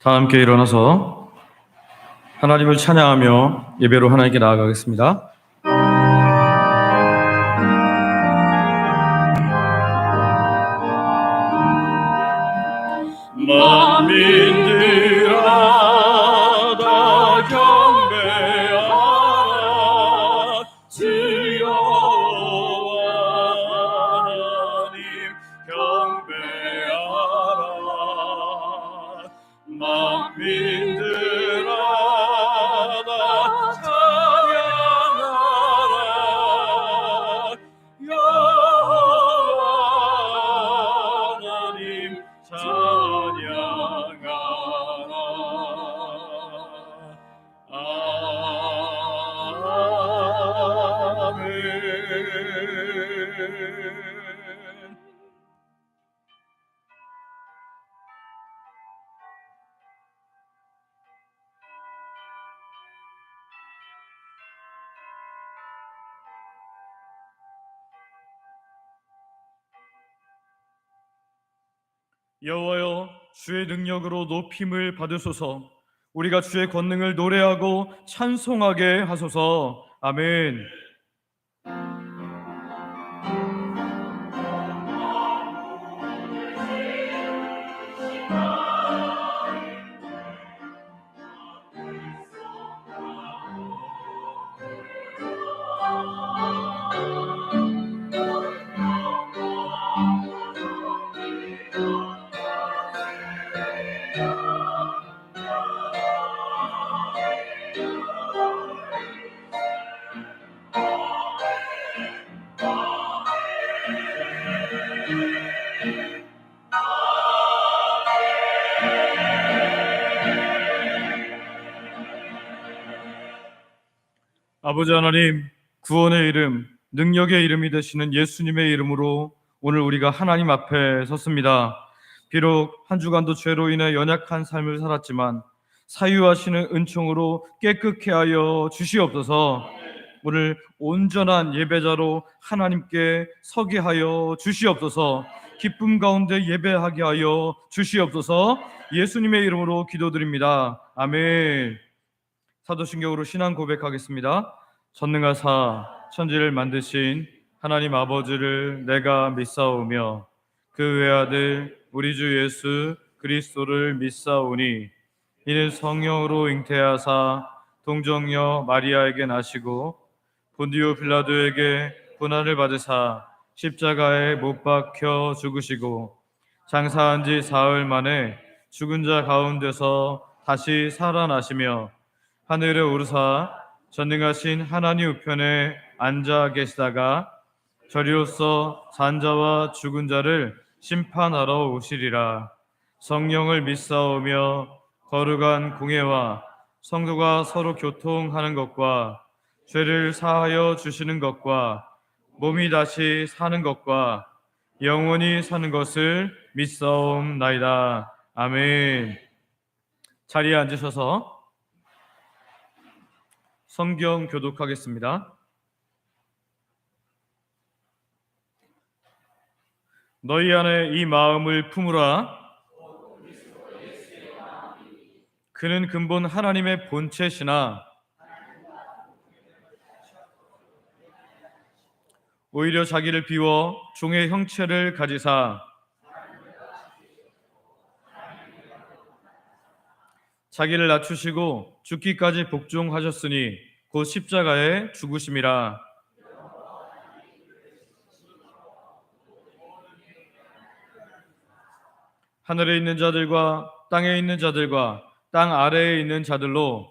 다 함께 일어나서 하나님을 찬양하며 예배로 하나님께 나아가겠습니다. 만민들아 다 경배하라. 주여와 하나님 경배하라. 만민들아 다 찬양하라. 여호와 하나님 찬양하라. 아멘. 여호와여, 주의 능력으로 높임을 받으소서. 우리가 주의 권능을 노래하고 찬송하게 하소서. 아멘. 아버지 하나님, 구원의 이름, 능력의 이름이 되시는 예수님의 이름으로 오늘 우리가 하나님 앞에 섰습니다. 비록 한 주간도 죄로 인해 연약한 삶을 살았지만 사유하시는 은총으로 깨끗게 하여 주시옵소서. 오늘 온전한 예배자로 하나님께 서게 하여 주시옵소서. 기쁨 가운데 예배하게 하여 주시옵소서. 예수님의 이름으로 기도드립니다. 아멘. 사도신경으로 신앙 고백하겠습니다. 전능하사 천지를 만드신 하나님 아버지를 내가 믿사오며 그 외아들 우리 주 예수 그리스도를 믿사오니 이는 성령으로 잉태하사 동정녀 마리아에게 나시고 본디오 빌라도에게 고난을 받으사 십자가에 못 박혀 죽으시고 장사한 지 사흘 만에 죽은 자 가운데서 다시 살아나시며 하늘에 오르사 전능하신 하나님 우편에 앉아 계시다가 저리로서 산자와 죽은 자를 심판하러 오시리라. 성령을 믿사오며 거룩한 공예와 성도가 서로 교통하는 것과 죄를 사하여 주시는 것과 몸이 다시 사는 것과 영원히 사는 것을 믿사옵나이다. 아멘. 자리에 앉으셔서 성경 교독하겠습니다. 너희 안에 이 마음을 품으라. 그는 근본 하나님의 본체시나 오히려 자기를 비워 종의 형체를 가지사 자기를 낮추시고 죽기까지 복종하셨으니 곧 십자가에 죽으심이라. 하늘에 있는 자들과 땅에 있는 자들과 땅 아래에 있는 자들로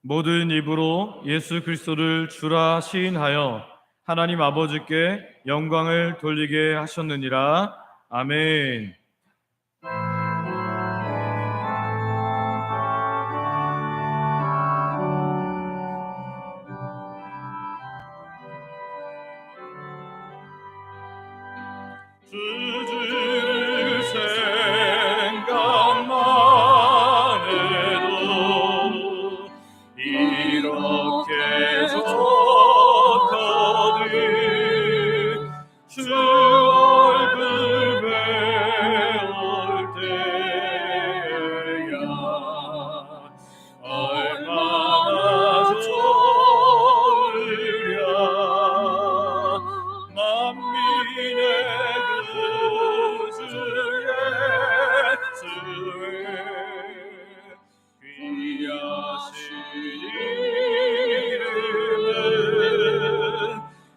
모든 입으로 예수 그리스도를 주라 시인하여 하나님 아버지께 영광을 돌리게 하셨느니라. 아멘. 주를 생각만 해도 이렇게 좋거든. 주 얼굴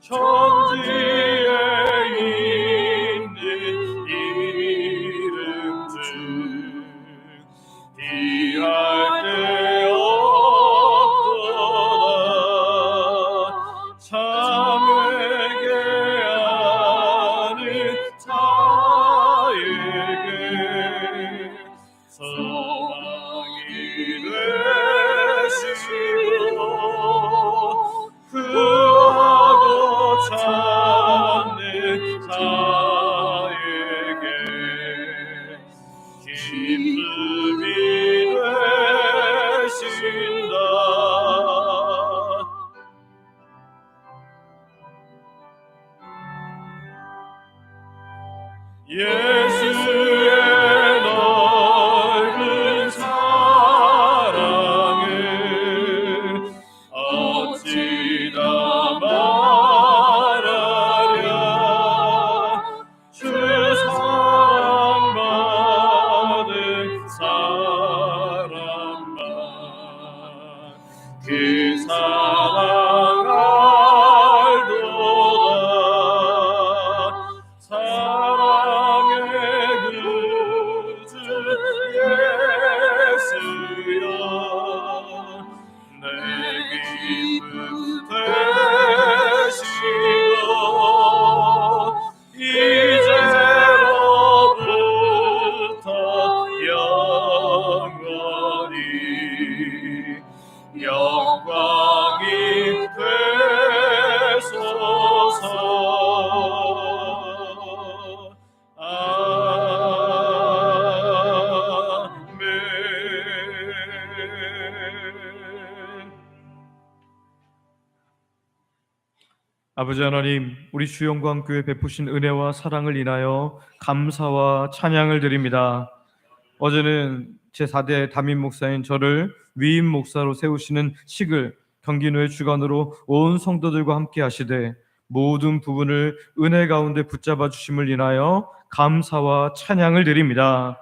천지에 있는 이름들 비할 데 없도다. 참 회개하는 자에게 소망이 되시고 구하고 찾는 자에게 기쁨이 되신다. 예수의 넓은 사랑을 어찌 다 말하랴. 주 사랑받은 사람만 그 사랑 알도다. 사랑의 구주 예수여 내 기쁨 되시고 이제로부터 영원히 영광이 되소서. 아버지 하나님, 우리 주 영광교회 베푸신 은혜와 사랑을 인하여 감사와 찬양을 드립니다. 어제는 제4대 담임 목사인 저를 위임 목사로 세우시는 식을 경기노회 주관으로 온 성도들과 함께 하시되 모든 부분을 은혜 가운데 붙잡아 주심을 인하여 감사와 찬양을 드립니다.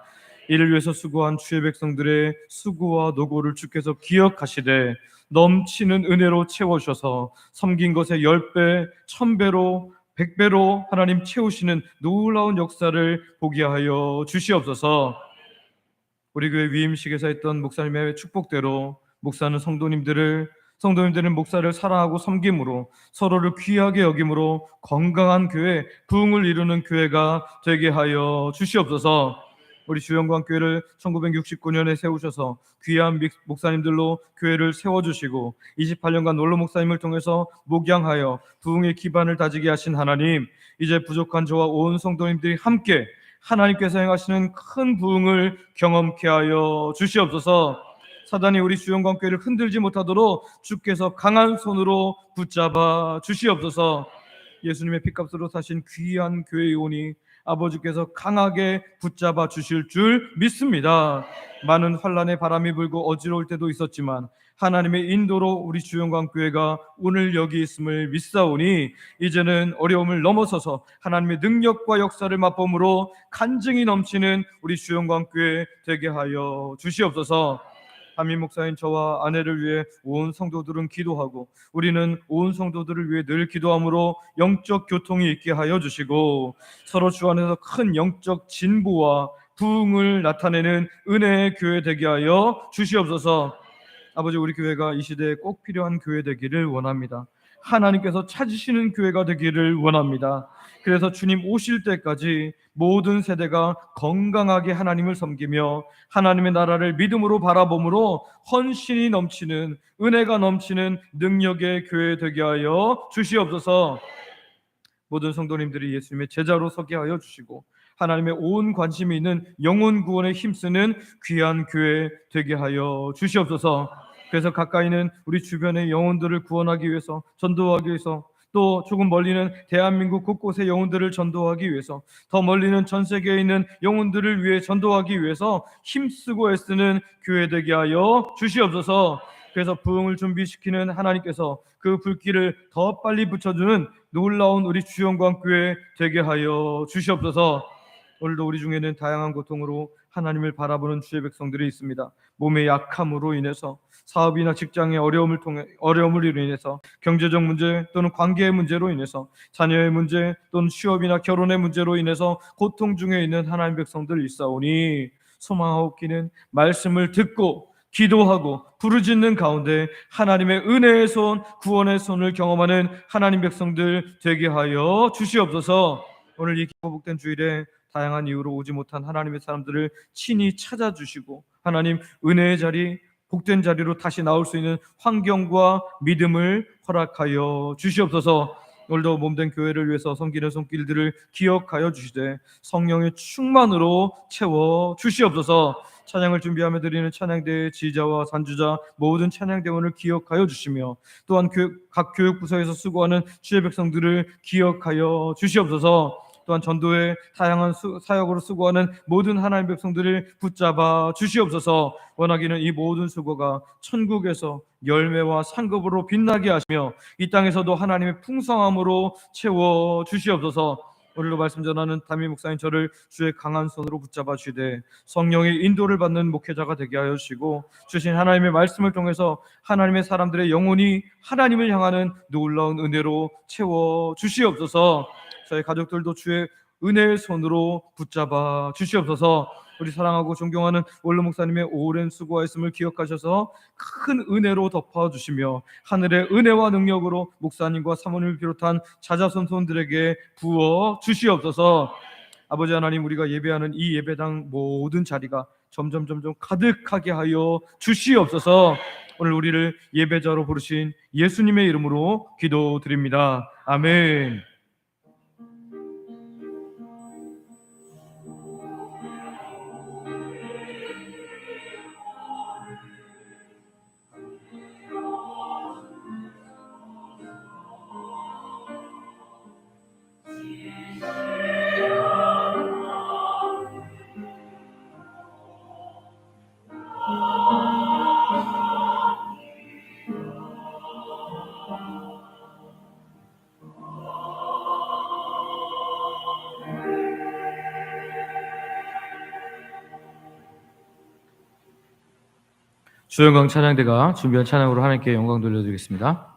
이를 위해서 수고한 주의 백성들의 수고와 노고를 주께서 기억하시되 넘치는 은혜로 채워주셔서 섬긴 것에 10배, 1000배로, 100배로 하나님 채우시는 놀라운 역사를 보게 하여 주시옵소서. 우리 교회 위임식에서 했던 목사님의 축복대로 목사는 성도님들은 목사를 사랑하고 섬김으로 서로를 귀하게 여김으로 건강한 교회, 부흥을 이루는 교회가 되게 하여 주시옵소서. 우리 주영광교회를 1969년에 세우셔서 귀한 목사님들로 교회를 세워주시고 28년간 놀러 목사님을 통해서 목양하여 부흥의 기반을 다지게 하신 하나님, 이제 부족한 저와 온 성도님들이 함께 하나님께서 행하시는 큰 부흥을 경험케 하여 주시옵소서. 사단이 우리 주영광교회를 흔들지 못하도록 주께서 강한 손으로 붙잡아 주시옵소서. 예수님의 피값으로 사신 귀한 교회의 오니 아버지께서 강하게 붙잡아 주실 줄 믿습니다. 많은 환난의 바람이 불고 어지러울 때도 있었지만 하나님의 인도로 우리 주영광교회가 오늘 여기 있음을 믿사오니 이제는 어려움을 넘어서서 하나님의 능력과 역사를 맛봄으로 간증이 넘치는 우리 주영광교회 되게 하여 주시옵소서. 담임 목사인 저와 아내를 위해 온 성도들은 기도하고 우리는 온 성도들을 위해 늘 기도함으로 영적 교통이 있게 하여 주시고 서로 주 안에서 큰 영적 진보와 부흥을 나타내는 은혜의 교회 되게 하여 주시옵소서. 아버지, 우리 교회가 이 시대에 꼭 필요한 교회 되기를 원합니다. 하나님께서 찾으시는 교회가 되기를 원합니다. 그래서 주님 오실 때까지 모든 세대가 건강하게 하나님을 섬기며 하나님의 나라를 믿음으로 바라봄으로 헌신이 넘치는, 은혜가 넘치는 능력의 교회 되게 하여 주시옵소서. 모든 성도님들이 예수님의 제자로 서게 하여 주시고 하나님의 온 관심이 있는 영혼 구원에 힘쓰는 귀한 교회 되게 하여 주시옵소서. 그래서 가까이 있는 우리 주변의 영혼들을 구원하기 위해서, 전도하기 위해서, 또 조금 멀리는 대한민국 곳곳의 영혼들을 전도하기 위해서, 더 멀리는 전 세계에 있는 영혼들을 위해 전도하기 위해서 힘쓰고 애쓰는 교회 되게 하여 주시옵소서. 그래서 부흥을 준비시키는 하나님께서 그 불길을 더 빨리 붙여주는 놀라운 우리 주영광교회 되게 하여 주시옵소서. 오늘도 우리 중에는 다양한 고통으로 하나님을 바라보는 주의 백성들이 있습니다. 몸의 약함으로 인해서, 사업이나 직장의 어려움으로 인해서, 경제적 문제 또는 관계의 문제로 인해서, 자녀의 문제 또는 취업이나 결혼의 문제로 인해서 고통 중에 있는 하나님 백성들 있사오니, 소망하옵기는 말씀을 듣고 기도하고 부르짖는 가운데 하나님의 은혜의 손, 구원의 손을 경험하는 하나님 백성들 되게 하여 주시옵소서. 오늘 이 복된 주일에 다양한 이유로 오지 못한 하나님의 사람들을 친히 찾아주시고, 하나님 은혜의 자리, 복된 자리로 다시 나올 수 있는 환경과 믿음을 허락하여 주시옵소서. 오늘도 몸된 교회를 위해서 섬기는 손길들을 기억하여 주시되 성령의 충만으로 채워 주시옵소서. 찬양을 준비하며 드리는 찬양대의 지휘자와 산주자 모든 찬양대원을 기억하여 주시며, 또한 각 교육부서에서 수고하는 주의 백성들을 기억하여 주시옵소서. 또한 전도의 다양한 사역으로 수고하는 모든 하나님 백성들을 붙잡아 주시옵소서. 원하기는 이 모든 수고가 천국에서 열매와 상급으로 빛나게 하시며 이 땅에서도 하나님의 풍성함으로 채워 주시옵소서. 오늘도 말씀 전하는 담임 목사님 저를 주의 강한 손으로 붙잡아 주시되 성령의 인도를 받는 목회자가 되게 하여 주시고, 주신 하나님의 말씀을 통해서 하나님의 사람들의 영혼이 하나님을 향하는 놀라운 은혜로 채워 주시옵소서. 저희 가족들도 주의 은혜의 손으로 붙잡아 주시옵소서. 우리 사랑하고 존경하는 원로 목사님의 오랜 수고하였음을 기억하셔서 큰 은혜로 덮어주시며 하늘의 은혜와 능력으로 목사님과 사모님을 비롯한 자자손손들에게 부어 주시옵소서. 아버지 하나님, 우리가 예배하는 이 예배당 모든 자리가 점점 가득하게 하여 주시옵소서. 오늘 우리를 예배자로 부르신 예수님의 이름으로 기도드립니다. 아멘. 주영광 찬양대가 준비한 찬양으로 하나님께 영광 돌려드리겠습니다.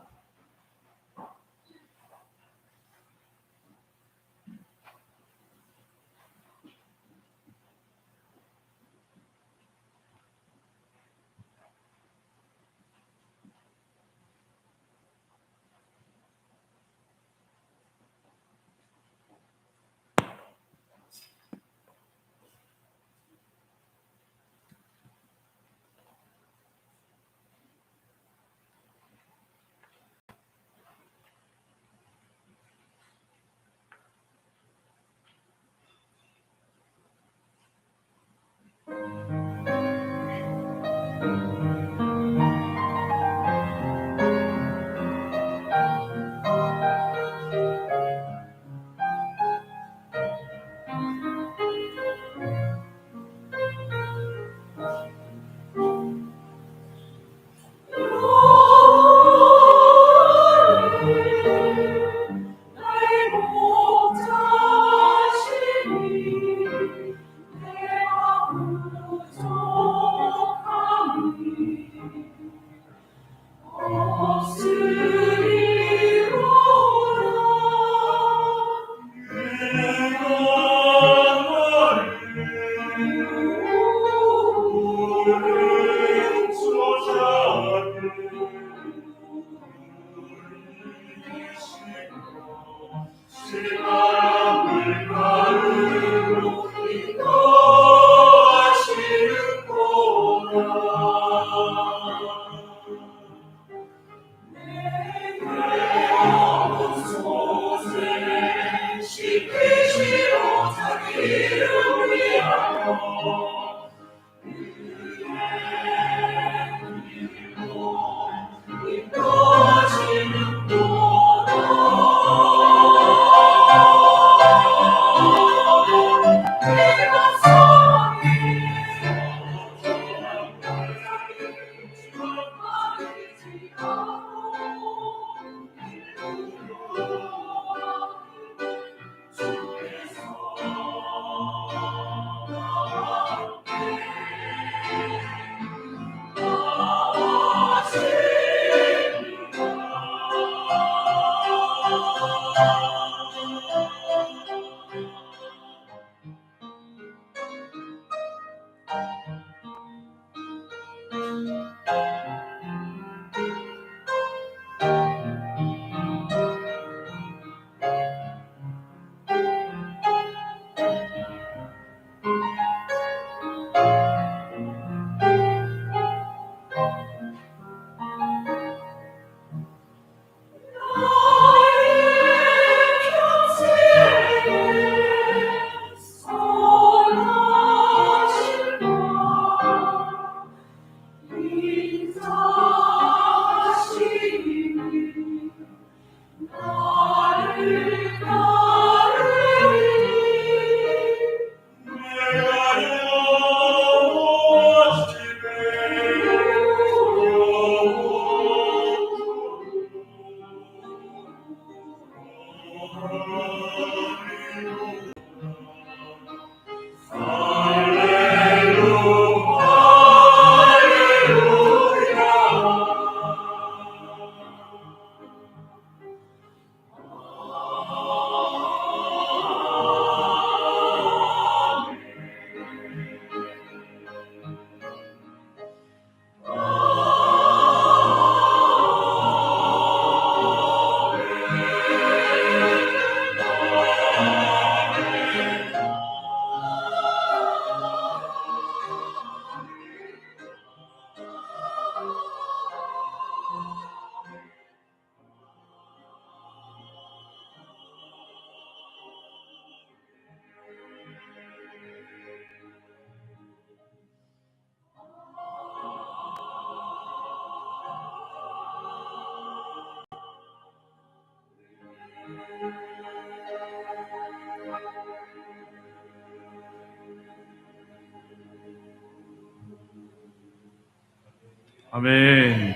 아멘.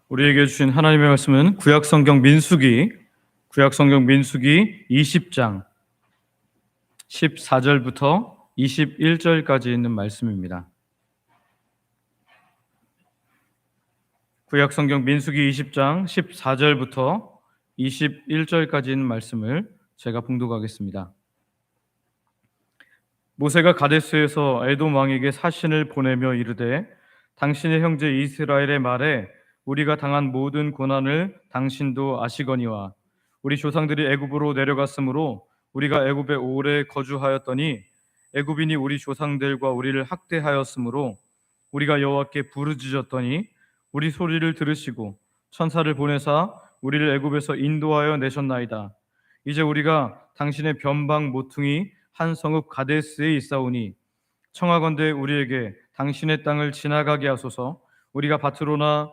우리에게 주신 하나님의 말씀은 구약성경 민수기 20장 14절부터 21절까지 있는 말씀입니다. 구약성경 민수기 20장 14절부터 21절까지 있는 말씀을 제가 봉독하겠습니다. 모세가 가데스에서 에돔 왕에게 사신을 보내며 이르되 당신의 형제 이스라엘의 말에 우리가 당한 모든 고난을 당신도 아시거니와 우리 조상들이 애굽으로 내려갔으므로 우리가 애굽에 오래 거주하였더니 애굽인이 우리 조상들과 우리를 학대하였으므로 우리가 여호와께 부르짖었더니 우리 소리를 들으시고 천사를 보내사 우리를 애굽에서 인도하여 내셨나이다. 이제 우리가 당신의 변방 모퉁이 한 성읍 가데스에 있사오니 청하건대 우리에게 당신의 땅을 지나가게 하소서. 우리가 밭으로나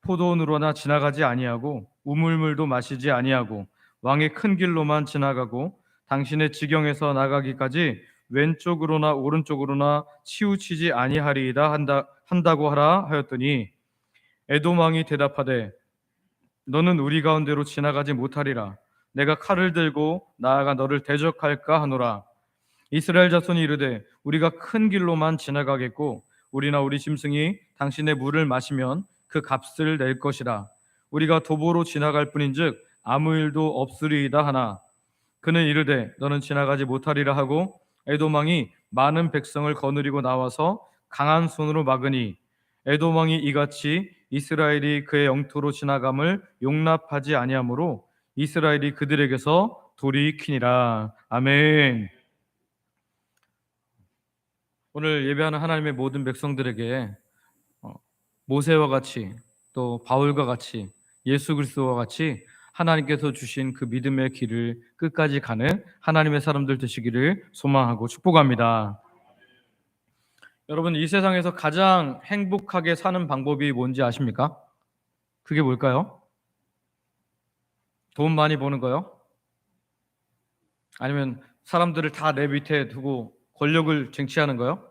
포도원으로나 지나가지 아니하고 우물물도 마시지 아니하고 왕의 큰 길로만 지나가고 당신의 지경에서 나가기까지 왼쪽으로나 오른쪽으로나 치우치지 아니하리이다 한다고 하라 하였더니 에돔 왕이 대답하되 너는 우리 가운데로 지나가지 못하리라. 내가 칼을 들고 나아가 너를 대적할까 하노라. 이스라엘 자손이 이르되 우리가 큰 길로만 지나가겠고 우리나 우리 짐승이 당신의 물을 마시면 그 값을 낼 것이라. 우리가 도보로 지나갈 뿐인즉 아무 일도 없으리이다 하나 그는 이르되 너는 지나가지 못하리라 하고 에돔 왕이 많은 백성을 거느리고 나와서 강한 손으로 막으니 에돔 왕이 이같이 이스라엘이 그의 영토로 지나감을 용납하지 아니하므로 이스라엘이 그들에게서 돌이키니라. 아멘. 오늘 예배하는 하나님의 모든 백성들에게 모세와 같이 또 바울과 같이 예수 그리스도와 같이 하나님께서 주신 그 믿음의 길을 끝까지 가는 하나님의 사람들 되시기를 소망하고 축복합니다. 여러분, 이 세상에서 가장 행복하게 사는 방법이 뭔지 아십니까? 그게 뭘까요? 돈 많이 버는 거요? 아니면 사람들을 다 내 밑에 두고 권력을 쟁취하는 거요?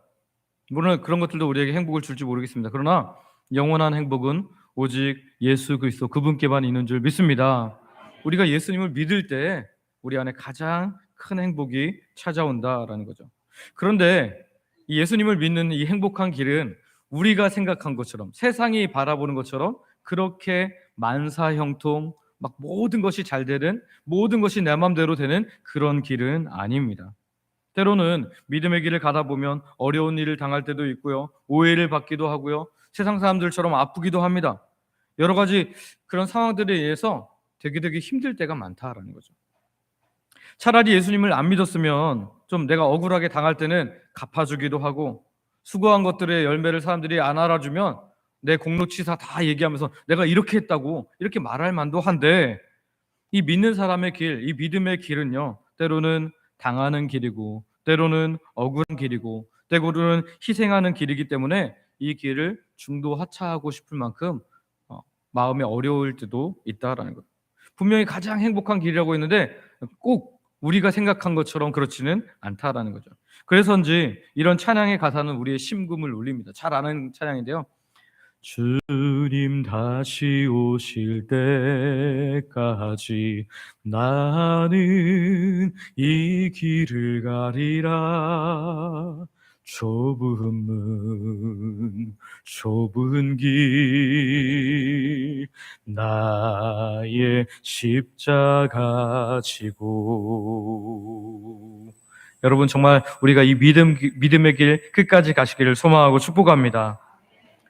물론 그런 것들도 우리에게 행복을 줄지 모르겠습니다. 그러나 영원한 행복은 오직 예수 그리스도 그분께만 있는 줄 믿습니다. 우리가 예수님을 믿을 때 우리 안에 가장 큰 행복이 찾아온다라는 거죠. 그런데 이 예수님을 믿는 이 행복한 길은 우리가 생각한 것처럼, 세상이 바라보는 것처럼 그렇게 만사형통 막 모든 것이 잘 되는, 모든 것이 내 마음대로 되는 그런 길은 아닙니다. 때로는 믿음의 길을 가다 보면 어려운 일을 당할 때도 있고요, 오해를 받기도 하고요, 세상 사람들처럼 아프기도 합니다. 여러 가지 그런 상황들에 의해서 되게 힘들 때가 많다라는 거죠. 차라리 예수님을 안 믿었으면 좀 내가 억울하게 당할 때는 갚아주기도 하고, 수고한 것들의 열매를 사람들이 안 알아주면 내 공로치사 다 얘기하면서 내가 이렇게 했다고 이렇게 말할 만도 한데, 이 믿는 사람의 길, 이 믿음의 길은요, 때로는 당하는 길이고, 때로는 억울한 길이고, 때로는 희생하는 길이기 때문에 이 길을 중도 하차하고 싶을 만큼 마음이 어려울 때도 있다라는 것. 분명히 가장 행복한 길이라고 했는데 꼭 우리가 생각한 것처럼 그렇지는 않다라는 거죠. 그래서인지 이런 찬양의 가사는 우리의 심금을 울립니다. 잘 아는 찬양인데요. 주님 다시 오실 때까지 나는 이 길을 가리라. 좁은 문, 좁은 길, 나의 십자가 지고. 여러분, 정말 우리가 이 믿음의 길 끝까지 가시기를 소망하고 축복합니다.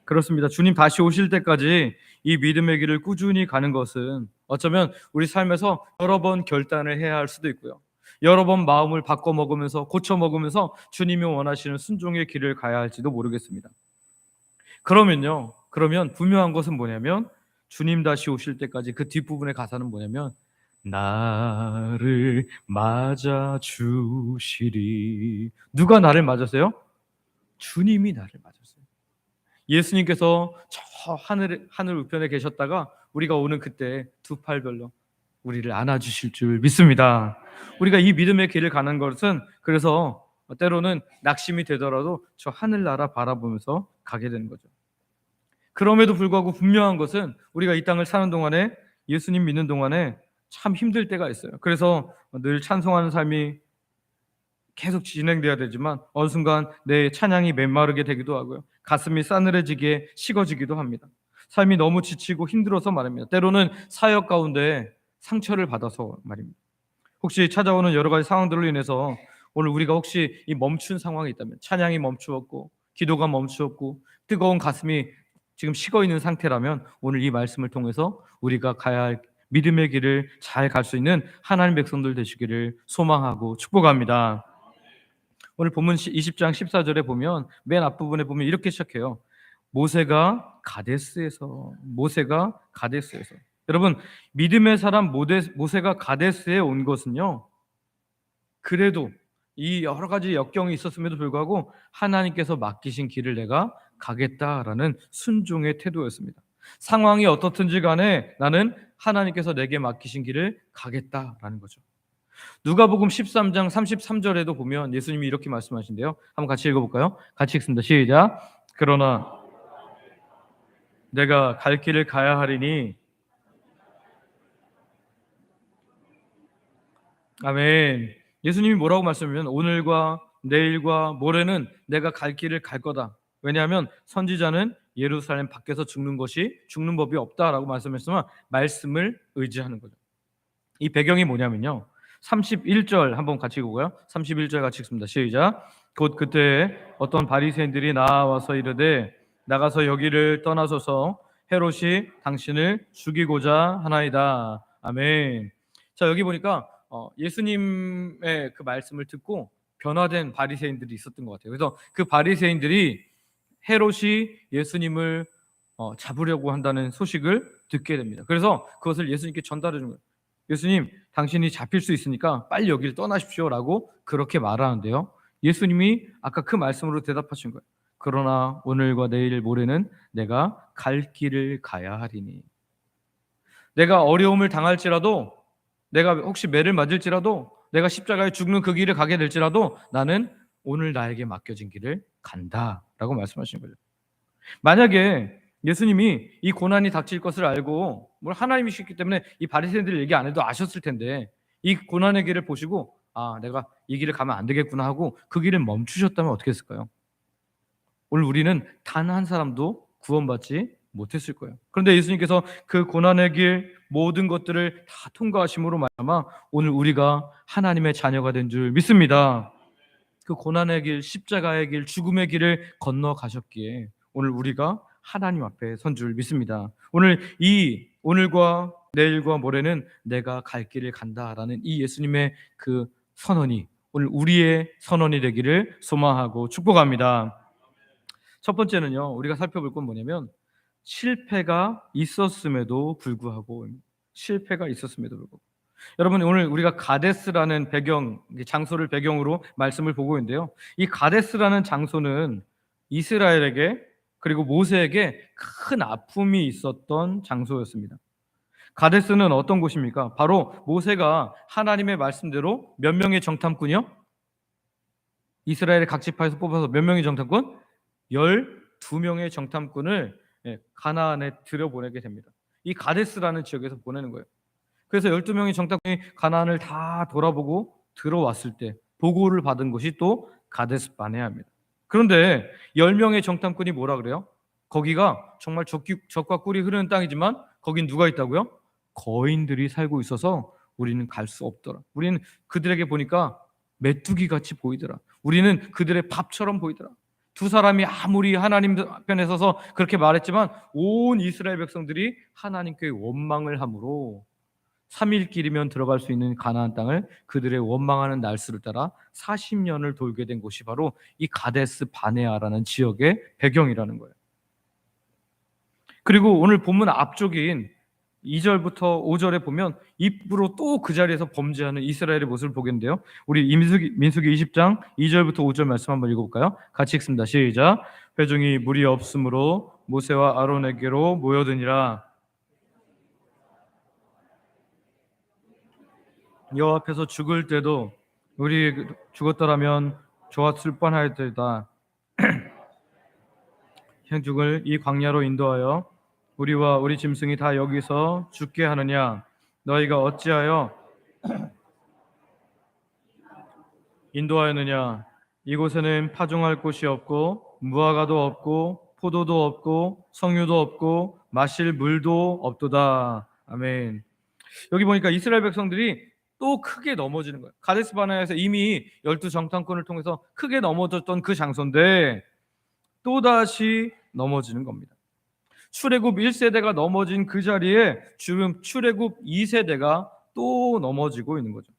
그렇습니다. 주님 다시 오실 때까지 이 믿음의 길을 꾸준히 가는 것은 어쩌면 우리 삶에서 여러 번 결단을 해야 할 수도 있고요, 여러 번 마음을 바꿔 먹으면서 고쳐 먹으면서 주님이 원하시는 순종의 길을 가야 할지도 모르겠습니다. 그러면 분명한 것은 뭐냐면, 주님 다시 오실 때까지 그 뒷부분의 가사는 뭐냐면, 나를 맞아 주시리. 누가 나를 맞았어요? 주님이 나를 맞았어요. 예수님께서 저 하늘 우편에 계셨다가 우리가 오는 그때 두 팔 별로 우리를 안아주실 줄 믿습니다. 우리가 이 믿음의 길을 가는 것은 그래서 때로는 낙심이 되더라도 저 하늘나라 바라보면서 가게 되는 거죠. 그럼에도 불구하고 분명한 것은 우리가 이 땅을 사는 동안에, 예수님 믿는 동안에 참 힘들 때가 있어요. 그래서 늘 찬송하는 삶이 계속 진행돼야 되지만 어느 순간 내 찬양이 메마르게 되기도 하고요, 가슴이 싸늘해지게 식어지기도 합니다. 삶이 너무 지치고 힘들어서 말입니다. 때로는 사역 가운데 상처를 받아서 말입니다. 혹시 찾아오는 여러 가지 상황들로 인해서 오늘 우리가 혹시 이 멈춘 상황이 있다면, 찬양이 멈추었고 기도가 멈추었고 뜨거운 가슴이 지금 식어 있는 상태라면, 오늘 이 말씀을 통해서 우리가 가야 할 믿음의 길을 잘 갈 수 있는 하나님 백성들 되시기를 소망하고 축복합니다. 오늘 본문 20장 14절에 보면 맨 앞부분에 보면 이렇게 시작해요. 모세가 가데스에서. 여러분, 믿음의 사람 모세가 가데스에 온 것은요, 그래도 이 여러 가지 역경이 있었음에도 불구하고 하나님께서 맡기신 길을 내가 가겠다라는 순종의 태도였습니다. 상황이 어떻든지 간에 나는 하나님께서 내게 맡기신 길을 가겠다라는 거죠. 누가복음 13장 33절에도 보면 예수님이 이렇게 말씀하신대요. 한번 같이 읽어볼까요? 같이 읽습니다. 시작. 그러나 내가 갈 길을 가야 하리니. 아멘. 예수님이 뭐라고 말씀하면, 오늘과 내일과 모레는 내가 갈 길을 갈 거다. 왜냐하면 선지자는 예루살렘 밖에서 죽는 법이 없다라고 말씀했지만 말씀을 의지하는 거죠. 이 배경이 뭐냐면요, 31절 한번 같이 읽어보고요. 31절 같이 읽습니다. 시작. 곧 그때 어떤 바리새인들이 나와서 이르되 나가서 여기를 떠나소서, 헤롯이 당신을 죽이고자 하나이다. 아멘. 자, 여기 보니까 예수님의 그 말씀을 듣고 변화된 바리새인들이 있었던 것 같아요. 그래서 그 바리새인들이 헤롯이 예수님을 잡으려고 한다는 소식을 듣게 됩니다. 그래서 그것을 예수님께 전달해 준 거예요. 예수님, 당신이 잡힐 수 있으니까 빨리 여기를 떠나십시오라고 그렇게 말하는데요, 예수님이 아까 그 말씀으로 대답하신 거예요. 그러나 오늘과 내일 모레는 내가 갈 길을 가야 하리니. 내가 어려움을 당할지라도, 내가 혹시 매를 맞을지라도, 내가 십자가에 죽는 그 길을 가게 될지라도 나는 오늘 나에게 맡겨진 길을 간다라고 말씀하신 거죠. 만약에 예수님이 이 고난이 닥칠 것을 알고, 뭘 하나님이시기 때문에 이 바리새인들 얘기 안 해도 아셨을 텐데, 이 고난의 길을 보시고 아, 내가 이 길을 가면 안 되겠구나 하고 그 길을 멈추셨다면 어떻게 했을까요? 오늘 우리는 단 한 사람도 구원받지 못했을 거예요. 그런데 예수님께서 그 고난의 길 모든 것들을 다 통과하심으로 말미암아 오늘 우리가 하나님의 자녀가 된 줄 믿습니다. 그 고난의 길, 십자가의 길, 죽음의 길을 건너가셨기에 오늘 우리가 하나님 앞에 선 줄 믿습니다. 오늘과 내일과 모레는 내가 갈 길을 간다라는 이 예수님의 그 선언이 오늘 우리의 선언이 되기를 소망하고 축복합니다. 첫 번째는요, 우리가 살펴볼 건 뭐냐면 실패가 있었음에도 불구하고, 실패가 있었음에도 불구하고. 여러분, 오늘 우리가 가데스라는 장소를 배경으로 말씀을 보고 있는데요, 이 가데스라는 장소는 이스라엘에게 그리고 모세에게 큰 아픔이 있었던 장소였습니다. 가데스는 어떤 곳입니까? 바로 모세가 하나님의 말씀대로 몇 명의 정탐꾼이요? 이스라엘의 각 지파에서 뽑아서 몇 명의 정탐꾼? 12명의 정탐꾼을 가나안에 들여보내게 됩니다. 이 가데스라는 지역에서 보내는 거예요. 그래서 12명의 정탐꾼이 가나안을 다 돌아보고 들어왔을 때 보고를 받은 곳이 또 가데스 바네아입니다. 그런데 10명의 정탐꾼이 뭐라 그래요? 거기가 정말 적과 꿀이 흐르는 땅이지만 거긴 누가 있다고요? 거인들이 살고 있어서 우리는 갈 수 없더라. 우리는 그들에게 보니까 메뚜기 같이 보이더라. 우리는 그들의 밥처럼 보이더라. 두 사람이 아무리 하나님 편에 서서 그렇게 말했지만 온 이스라엘 백성들이 하나님께 원망을 함으로 3일 길이면 들어갈 수 있는 가나안 땅을 그들의 원망하는 날수를 따라 40년을 돌게 된 곳이 바로 이 가데스 바네아라는 지역의 배경이라는 거예요. 그리고 오늘 본문 앞쪽인 2절부터 5절에 보면 입으로 또 그 자리에서 범죄하는 이스라엘의 모습을 보겠는데요. 우리 민수기 20장 2절부터 5절 말씀 한번 읽어볼까요? 같이 읽습니다. 시작. 회중이 물이 없으므로 모세와 아론에게로 모여드니라. 여호와 앞에서 죽을 때도 우리 죽었더라면 좋았을 뻔하였다. 행죽을 이 광야로 인도하여 우리와 우리 짐승이 다 여기서 죽게 하느냐? 너희가 어찌하여 인도하였느냐? 이곳에는 파종할 곳이 없고 무화과도 없고 포도도 없고 석류도 없고 마실 물도 없도다. 아멘. 여기 보니까 이스라엘 백성들이 또 크게 넘어지는 거예요. 가데스 바네아에서 이미 12 정탐꾼을 통해서 크게 넘어졌던 그 장소인데 또다시 넘어지는 겁니다. 출애굽 1세대가 넘어진 그 자리에 지금 출애굽 2세대가 또 넘어지고 있는 거죠.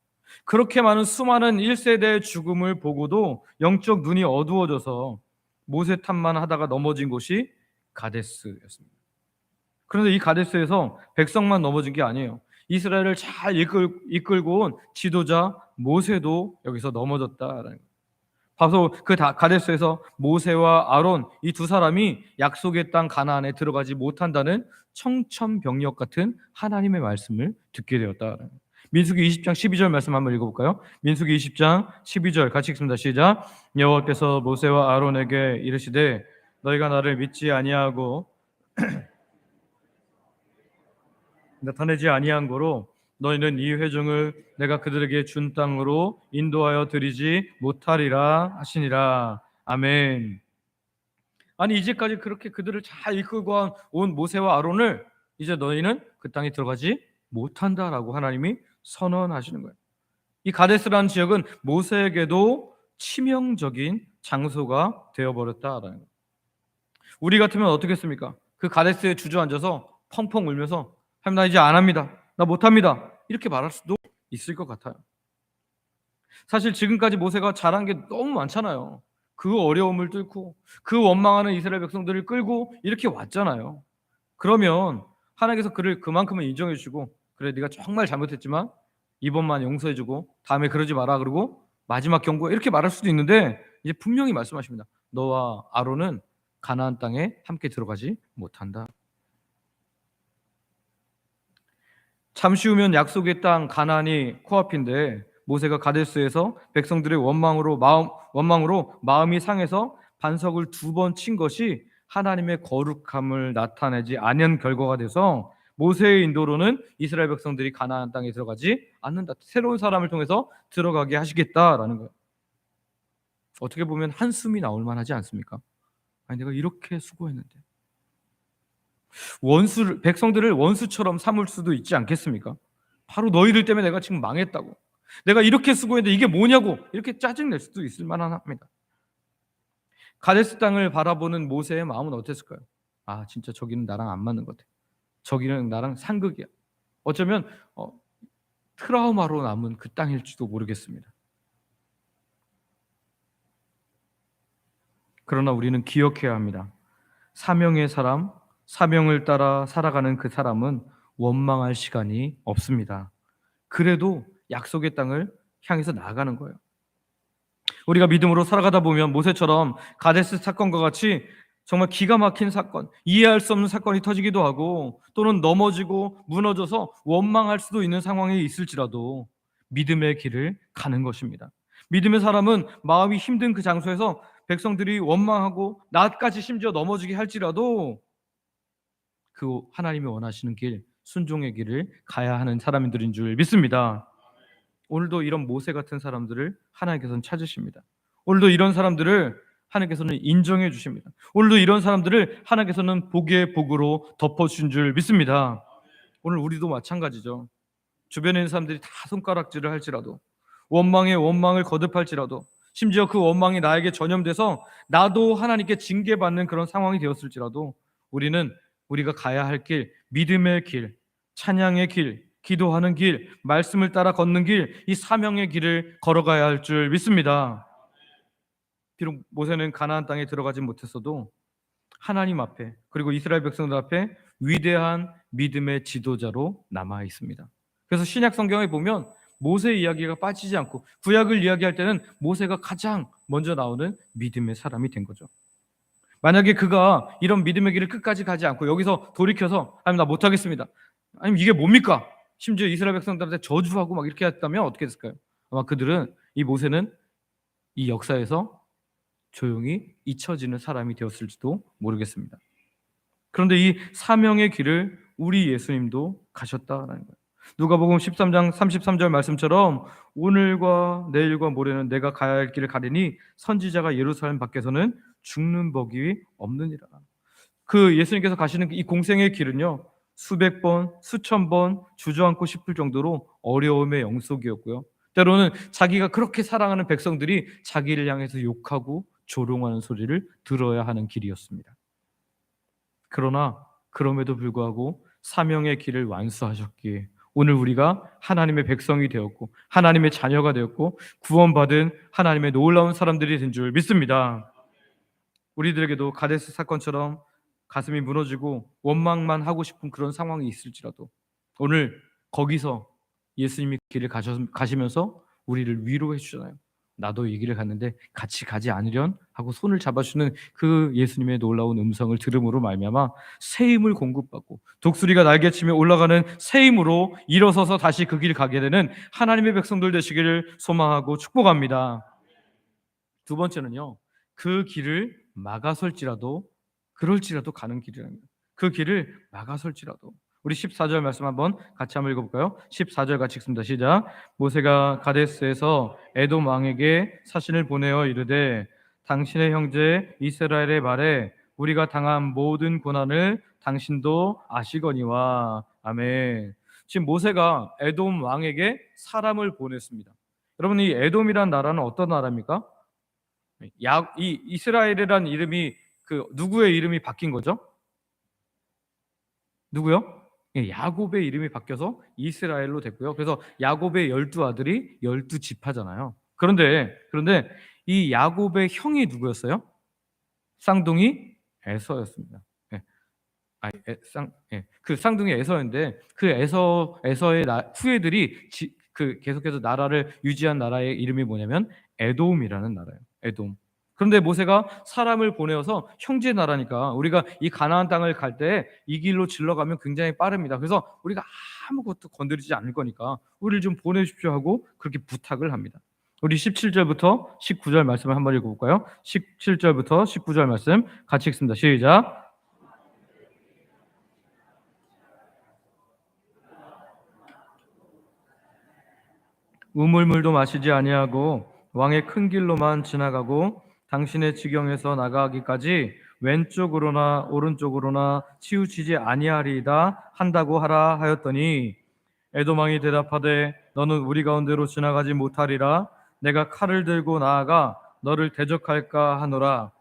그렇게 많은 수많은 1세대의 죽음을 보고도 영적 눈이 어두워져서 모세 탓만 하다가 넘어진 곳이 가데스였습니다. 그런데 이 가데스에서 백성만 넘어진 게 아니에요. 이스라엘을 잘 이끌고 온 지도자 모세도 여기서 넘어졌다라는 거예요. 바로 그 가데스에서 모세와 아론 이 두 사람이 약속의 땅 가나안에 들어가지 못한다는 청천벽력 같은 하나님의 말씀을 듣게 되었다. 민수기 20장 12절 말씀 한번 읽어볼까요? 민수기 20장 12절 같이 읽습니다. 시작. 여호와께서 모세와 아론에게 이르시되 너희가 나를 믿지 아니하고 나타내지 아니한 거로 너희는 이 회중을 내가 그들에게 준 땅으로 인도하여 드리지 못하리라 하시니라. 아멘. 아니 이제까지 그렇게 그들을 잘 이끌고 온 모세와 아론을 이제 너희는 그 땅에 들어가지 못한다라고 하나님이 선언하시는 거예요. 이 가데스라는 지역은 모세에게도 치명적인 장소가 되어버렸다라는 거예요. 우리 같으면 어떻겠습니까? 그 가데스에 주저앉아서 펑펑 울면서 하나님 나 이제 안 합니다. 나 못합니다. 이렇게 말할 수도 있을 것 같아요. 사실 지금까지 모세가 잘한 게 너무 많잖아요. 그 어려움을 뚫고 그 원망하는 이스라엘 백성들을 끌고 이렇게 왔잖아요. 그러면 하나님께서 그를 그만큼은 인정해 주시고 그래 네가 정말 잘못했지만 이번만 용서해 주고 다음에 그러지 마라 그러고 마지막 경고 이렇게 말할 수도 있는데 이제 분명히 말씀하십니다. 너와 아론은 가나안 땅에 함께 들어가지 못한다. 잠시 후면 약속의 땅 가나안이 코앞인데 모세가 가데스에서 백성들의 원망으로 마음이 상해서 반석을 2번 친 것이 하나님의 거룩함을 나타내지 않은 결과가 돼서 모세의 인도로는 이스라엘 백성들이 가나안 땅에 들어가지 않는다. 새로운 사람을 통해서 들어가게 하시겠다라는 거예요. 어떻게 보면 한숨이 나올 만하지 않습니까? 아니, 내가 이렇게 수고했는데 백성들을 원수처럼 삼을 수도 있지 않겠습니까? 바로 너희들 때문에 내가 지금 망했다고, 내가 이렇게 수고했는데 이게 뭐냐고 이렇게 짜증낼 수도 있을 만합니다. 가데스 땅을 바라보는 모세의 마음은 어땠을까요? 아, 진짜 저기는 나랑 안 맞는 것 같아. 저기는 나랑 상극이야. 어쩌면 트라우마로 남은 그 땅일지도 모르겠습니다. 그러나 우리는 기억해야 합니다. 사명의 사람, 사명을 따라 살아가는 그 사람은 원망할 시간이 없습니다. 그래도 약속의 땅을 향해서 나아가는 거예요. 우리가 믿음으로 살아가다 보면 모세처럼 가데스 사건과 같이 정말 기가 막힌 사건, 이해할 수 없는 사건이 터지기도 하고, 또는 넘어지고 무너져서 원망할 수도 있는 상황이 있을지라도 믿음의 길을 가는 것입니다. 믿음의 사람은 마음이 힘든 그 장소에서 백성들이 원망하고 나까지 심지어 넘어지게 할지라도 그 하나님이 원하시는 길, 순종의 길을 가야 하는 사람들인 줄 믿습니다. 오늘도 이런 모세 같은 사람들을 하나님께서는 찾으십니다. 오늘도 이런 사람들을 하나님께서는 인정해 주십니다. 오늘도 이런 사람들을 하나님께서는 복의 복으로 덮어주신 줄 믿습니다. 오늘 우리도 마찬가지죠. 주변에 있는 사람들이 다 손가락질을 할지라도, 원망에 원망을 거듭할지라도, 심지어 그 원망이 나에게 전염돼서 나도 하나님께 징계받는 그런 상황이 되었을지라도 우리는 우리가 가야 할 길, 믿음의 길, 찬양의 길, 기도하는 길, 말씀을 따라 걷는 길, 이 사명의 길을 걸어가야 할 줄 믿습니다. 비록 모세는 가나안 땅에 들어가지 못했어도 하나님 앞에, 그리고 이스라엘 백성들 앞에 위대한 믿음의 지도자로 남아 있습니다. 그래서 신약 성경에 보면 모세 이야기가 빠지지 않고 구약을 이야기할 때는 모세가 가장 먼저 나오는 믿음의 사람이 된 거죠. 만약에 그가 이런 믿음의 길을 끝까지 가지 않고 여기서 돌이켜서 아니 나 못하겠습니다, 아니면 이게 뭡니까, 심지어 이스라엘 백성들한테 저주하고 막 이렇게 했다면 어떻게 됐을까요? 아마 그들은, 이 모세는 이 역사에서 조용히 잊혀지는 사람이 되었을지도 모르겠습니다. 그런데 이 사명의 길을 우리 예수님도 가셨다라는 거예요. 누가복음 13장 33절 말씀처럼 오늘과 내일과 모레는 내가 가야 할 길을 가리니 선지자가 예루살렘 밖에서는 죽는 법이 없느니라. 그 예수님께서 가시는 이 공생의 길은요, 수백 번, 수천 번 주저앉고 싶을 정도로 어려움의 영속이었고요, 때로는 자기가 그렇게 사랑하는 백성들이 자기를 향해서 욕하고 조롱하는 소리를 들어야 하는 길이었습니다. 그러나 그럼에도 불구하고 사명의 길을 완수하셨기에 오늘 우리가 하나님의 백성이 되었고 하나님의 자녀가 되었고 구원받은 하나님의 놀라운 사람들이 된 줄 믿습니다. 우리들에게도 가데스 사건처럼 가슴이 무너지고 원망만 하고 싶은 그런 상황이 있을지라도 오늘 거기서 예수님이 길을 가시면서 우리를 위로해 주잖아요. 나도 이 길을 갔는데 같이 가지 않으련 하고 손을 잡아주는 그 예수님의 놀라운 음성을 들음으로 말미암아 새 힘을 공급받고 독수리가 날개치며 올라가는 새 힘으로 일어서서 다시 그 길 가게 되는 하나님의 백성들 되시기를 소망하고 축복합니다. 두 번째는요, 그 길을 막아설지라도 그럴지라도 가는 길이랍니다. 그 길을 막아설지라도. 우리 14절 말씀 한번 같이 한번 읽어볼까요? 14절 같이 읽습니다. 시작. 모세가 가데스에서 에돔 왕에게 사신을 보내어 이르되 당신의 형제 이스라엘의 말에 우리가 당한 모든 고난을 당신도 아시거니와. 아멘. 지금 모세가 에돔 왕에게 사람을 보냈습니다. 여러분, 이 에돔이란 나라는 어떤 나라입니까? 이 이스라엘이란 이름이 그 누구의 이름이 바뀐 거죠? 누구요? 야곱의 이름이 바뀌어서 이스라엘로 됐고요. 그래서 야곱의 12아들이 12지파잖아요. 그런데 이 야곱의 형이 누구였어요? 쌍둥이 에서였습니다. 그 쌍둥이 에서인데 그 에서의 후예들이 계속해서 나라를 유지한 나라의 이름이 뭐냐면 에돔이라는 나라예요. 에돔. 그런데 모세가 사람을 보내어서 형제 나라니까 우리가 이 가나안 땅을 갈 때 이 길로 질러가면 굉장히 빠릅니다. 그래서 우리가 아무것도 건드리지 않을 거니까 우리를 좀 보내주십시오 하고 그렇게 부탁을 합니다. 우리 17절부터 19절 말씀을 한번 읽어볼까요? 17절부터 19절 말씀 같이 읽습니다. 시작. 우물물도 마시지 아니하고 왕의 큰 길로만 지나가고 당신의 지경에서 나가기까지 왼쪽으로나 오른쪽으로나 치우치지 아니하리이다 한다고 하라 하였더니 에돔 왕이 대답하되 너는 우리 가운데로 지나가지 못하리라. 내가 칼을 들고 나아가 너를 대적할까 하노라.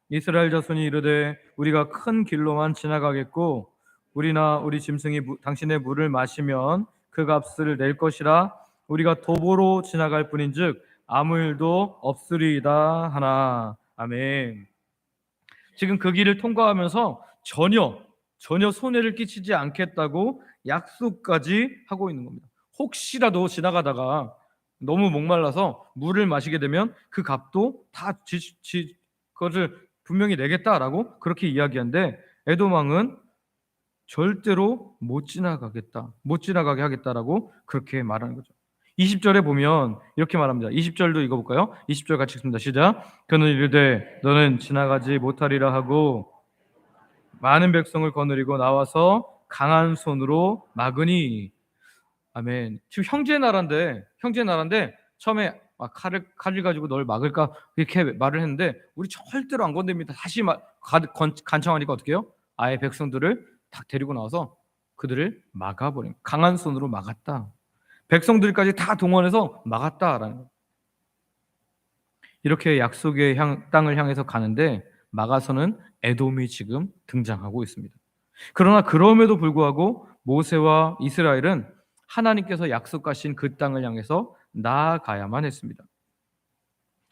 이스라엘 자손이 이르되 우리가 큰 길로만 지나가겠고 우리나 우리 짐승이 당신의 물을 마시면 그 값을 낼 것이라. 우리가 도보로 지나갈 뿐인즉 아무 일도 없으리이다 하나. 아멘. 지금 그 길을 통과하면서 전혀 손해를 끼치지 않겠다고 약속까지 하고 있는 겁니다. 혹시라도 지나가다가 너무 목말라서 물을 마시게 되면 그 값도 다 그것을 분명히 내겠다라고 그렇게 이야기하는데 에돔 왕은 절대로 못 지나가게 하겠다라고 그렇게 말하는 거죠. 20절에 보면 이렇게 말합니다. 20절도 읽어볼까요? 20절 같이 읽습니다. 시작. 그는 이르되 너는 지나가지 못하리라 하고 많은 백성을 거느리고 나와서 강한 손으로 막으니. 아멘. 지금 형제 나라인데 처음에 막 칼을 가지고 널 막을까 이렇게 말을 했는데 우리 절대로 안 건드립니다. 다시 간청하니까 어떻게 해요? 아예 백성들을 딱 데리고 나와서 그들을 막아버린, 강한 손으로 막았다. 백성들까지 다 동원해서 막았다라는 거예요. 이렇게 약속의 땅을 향해서 가는데 막아서는 에돔이 지금 등장하고 있습니다. 그러나 그럼에도 불구하고 모세와 이스라엘은 하나님께서 약속하신 그 땅을 향해서 나아가야만 했습니다.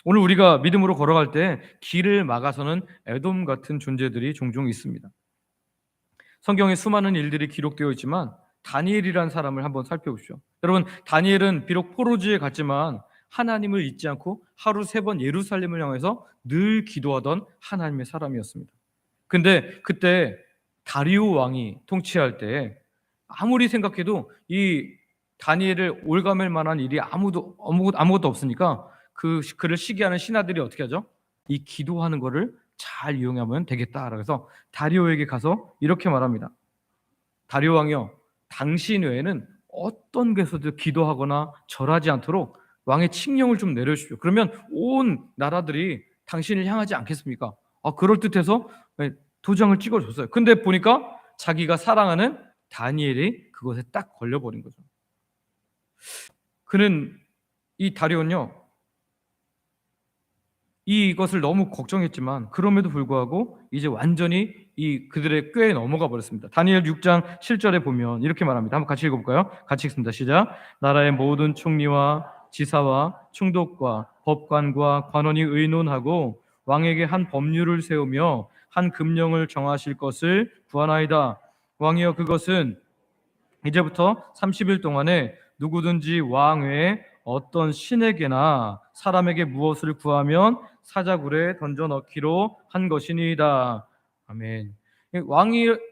오늘 우리가 믿음으로 걸어갈 때 길을 막아서는 에돔 같은 존재들이 종종 있습니다. 성경에 수많은 일들이 기록되어 있지만 다니엘이라는 사람을 한번 살펴보십시오. 여러분, 다니엘은 비록 포로지에 갔지만 하나님을 잊지 않고 하루 3번 예루살렘을 향해서 늘 기도하던 하나님의 사람이었습니다. 근데 그때 다리오 왕이 통치할 때 아무리 생각해도 이 다니엘을 올가맬 만한 일이 아무것도 없으니까 그를 시기하는 신하들이 어떻게 하죠? 이 기도하는 거를 잘 이용하면 되겠다. 그래서 다리오에게 가서 이렇게 말합니다. 다리오 왕이요, 당신 외에는 어떤 곳에서도 기도하거나 절하지 않도록 왕의 칙령을 좀 내려주십시오. 그러면 온 나라들이 당신을 향하지 않겠습니까? 그럴듯해서 도장을 찍어줬어요. 근데 보니까 자기가 사랑하는 다니엘이 그것에 딱 걸려버린 거죠. 그는 이 다리오는요, 이것을 너무 걱정했지만 그럼에도 불구하고 이제 완전히 그들의 꾀에 넘어가 버렸습니다. 다니엘 6장 7절에 보면 이렇게 말합니다. 한번 같이 읽어볼까요? 같이 읽습니다. 시작. 나라의 모든 총리와 지사와 총독과 법관과 관원이 의논하고 왕에게 한 법률을 세우며 한 금령을 정하실 것을 구하나이다. 왕이여, 그것은 이제부터 30일 동안에 누구든지 왕 외에 어떤 신에게나 사람에게 무엇을 구하면 사자굴에 던져 넣기로 한 것이니이다. 아멘.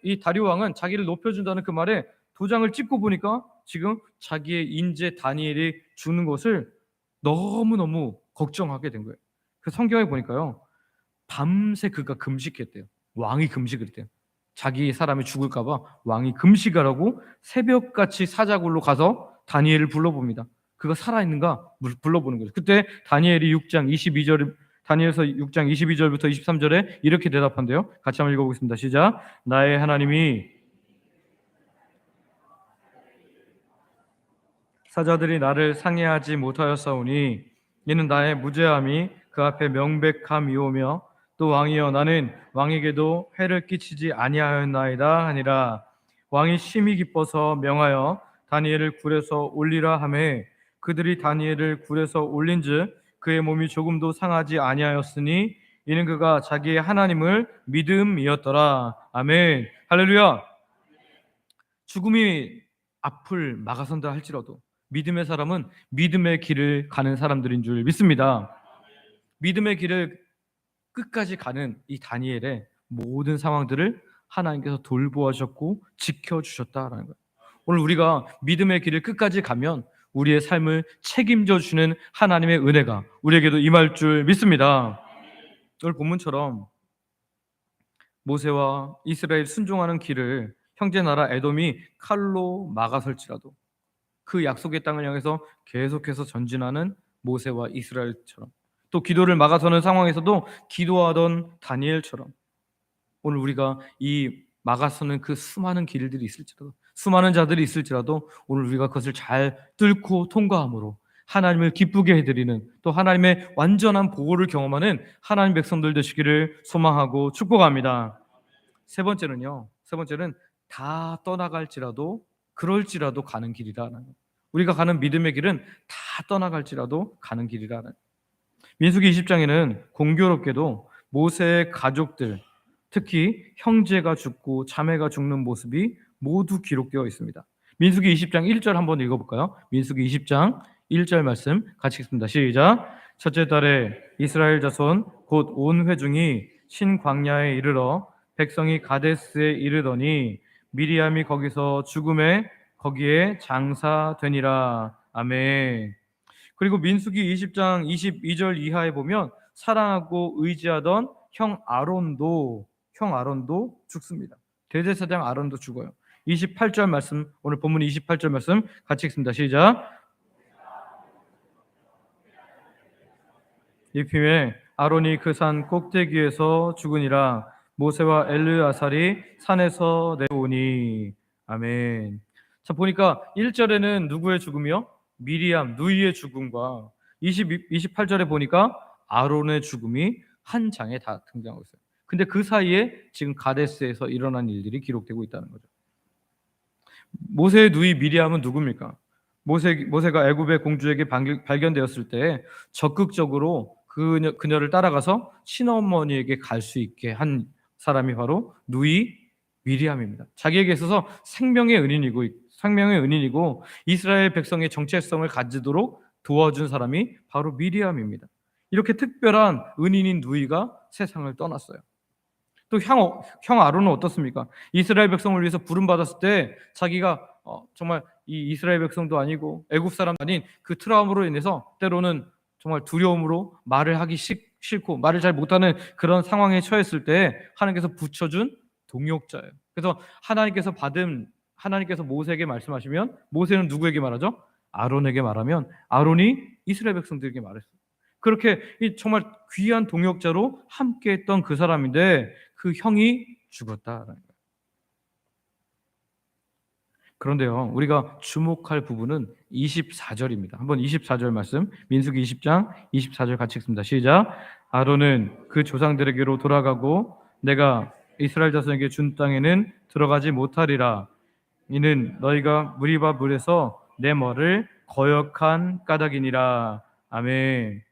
이 다리오 왕은 자기를 높여준다는 그 말에 도장을 찍고 보니까 지금 자기의 인재 다니엘이 죽는 것을 너무너무 걱정하게 된 거예요. 그 성경에 보니까요, 밤새 그가 금식했대요. 왕이 금식을 했대요. 자기 사람이 죽을까봐 왕이 금식하라고 새벽같이 사자굴로 가서 다니엘을 불러봅니다. 그가 살아있는가 불러보는 거죠. 그때 다니엘서 6장 22절부터 23절에 이렇게 대답한대요. 같이 한번 읽어보겠습니다. 시작. 나의 하나님이 사자들이 나를 상해하지 못하였사오니 이는 나의 무죄함이 그 앞에 명백함이오며 또 왕이여, 나는 왕에게도 해를 끼치지 아니하였나이다 하니라. 왕이 심히 기뻐서 명하여 다니엘을 굴에서 올리라 하매 그들이 다니엘을 굴에서 올린즉 그의 몸이 조금도 상하지 아니하였으니 이는 그가 자기의 하나님을 믿음이었더라. 아멘. 할렐루야. 죽음이 앞을 막아선다 할지라도 믿음의 사람은 믿음의 길을 가는 사람들인 줄 믿습니다. 믿음의 길을 끝까지 가는 이 다니엘의 모든 상황들을 하나님께서 돌보아주셨고 지켜주셨다라는 거예요. 오늘 우리가 믿음의 길을 끝까지 가면 우리의 삶을 책임져 주시는 하나님의 은혜가 우리에게도 임할 줄 믿습니다. 오늘 본문처럼 모세와 이스라엘 순종하는 길을 형제 나라 에돔이 칼로 막아설지라도 그 약속의 땅을 향해서 계속해서 전진하는 모세와 이스라엘처럼, 또 기도를 막아서는 상황에서도 기도하던 다니엘처럼 오늘 우리가 이 막아서는 그 수많은 길들이 있을지라도, 수많은 자들이 있을지라도 오늘 우리가 그것을 잘 뚫고 통과함으로 하나님을 기쁘게 해드리는, 또 하나님의 완전한 보호를 경험하는 하나님 백성들 되시기를 소망하고 축복합니다. 세 번째는 다 떠나갈지라도 그럴지라도 가는 길이라는 거예요. 우리가 가는 믿음의 길은 다 떠나갈지라도 가는 길이라는. 민수기 20장에는 공교롭게도 모세의 가족들, 특히 형제가 죽고 자매가 죽는 모습이 모두 기록되어 있습니다. 민수기 20장 1절 한번 읽어볼까요? 민수기 20장 1절 말씀 같이 읽습니다. 시작. 첫째 달에 이스라엘 자손 곧 온 회중이 신광야에 이르러 백성이 가데스에 이르더니 미리암이 거기서 죽음에 거기에 장사되니라. 아멘. 그리고 민수기 20장 22절 이하에 보면 사랑하고 의지하던 형 아론도 죽습니다. 대제사장 아론도 죽어요. 28절 말씀, 오늘 본문 28절 말씀 같이 읽습니다. 시작. 이쯤에 아론이 그 산 꼭대기에서 죽으니라. 모세와 엘르아살이 산에서 내려오니. 아멘. 자, 보니까 1절에는 누구의 죽음이요? 미리암, 누이의 죽음과 28절에 보니까 아론의 죽음이 한 장에 다 등장하고 있어요. 근데 그 사이에 지금 가데스에서 일어난 일들이 기록되고 있다는 거죠. 모세의 누이 미리암은 누굽니까? 모세가 애굽의 공주에게 발견되었을 때 적극적으로 그녀를 따라가서 친어머니에게 갈 수 있게 한 사람이 바로 누이 미리암입니다. 자기에게 있어서 생명의 은인이고 이스라엘 백성의 정체성을 가지도록 도와준 사람이 바로 미리암입니다. 이렇게 특별한 은인인 누이가 세상을 떠났어요. 또 형 아론은 어떻습니까? 이스라엘 백성을 위해서 부름받았을 때 자기가 정말 이 이스라엘 백성도 아니고 애굽 사람도 아닌 그 트라우마로 인해서 때로는 정말 두려움으로 말을 하기 싫고 말을 잘 못하는 그런 상황에 처했을 때 하나님께서 붙여준 동역자예요. 그래서 하나님께서 모세에게 말씀하시면 모세는 누구에게 말하죠? 아론에게 말하면 아론이 이스라엘 백성들에게 말했어요. 그렇게 정말 귀한 동역자로 함께했던 그 사람인데 그 형이 죽었다라는 거예요. 그런데요, 우리가 주목할 부분은 24절입니다. 한번 24절 말씀, 민수기 20장 24절 같이 읽습니다. 시작. 아론은 그 조상들에게로 돌아가고 내가 이스라엘 자손에게 준 땅에는 들어가지 못하리라. 이는 너희가 무리바 물에서 내 머를 거역한 까닭이니라. 아멘.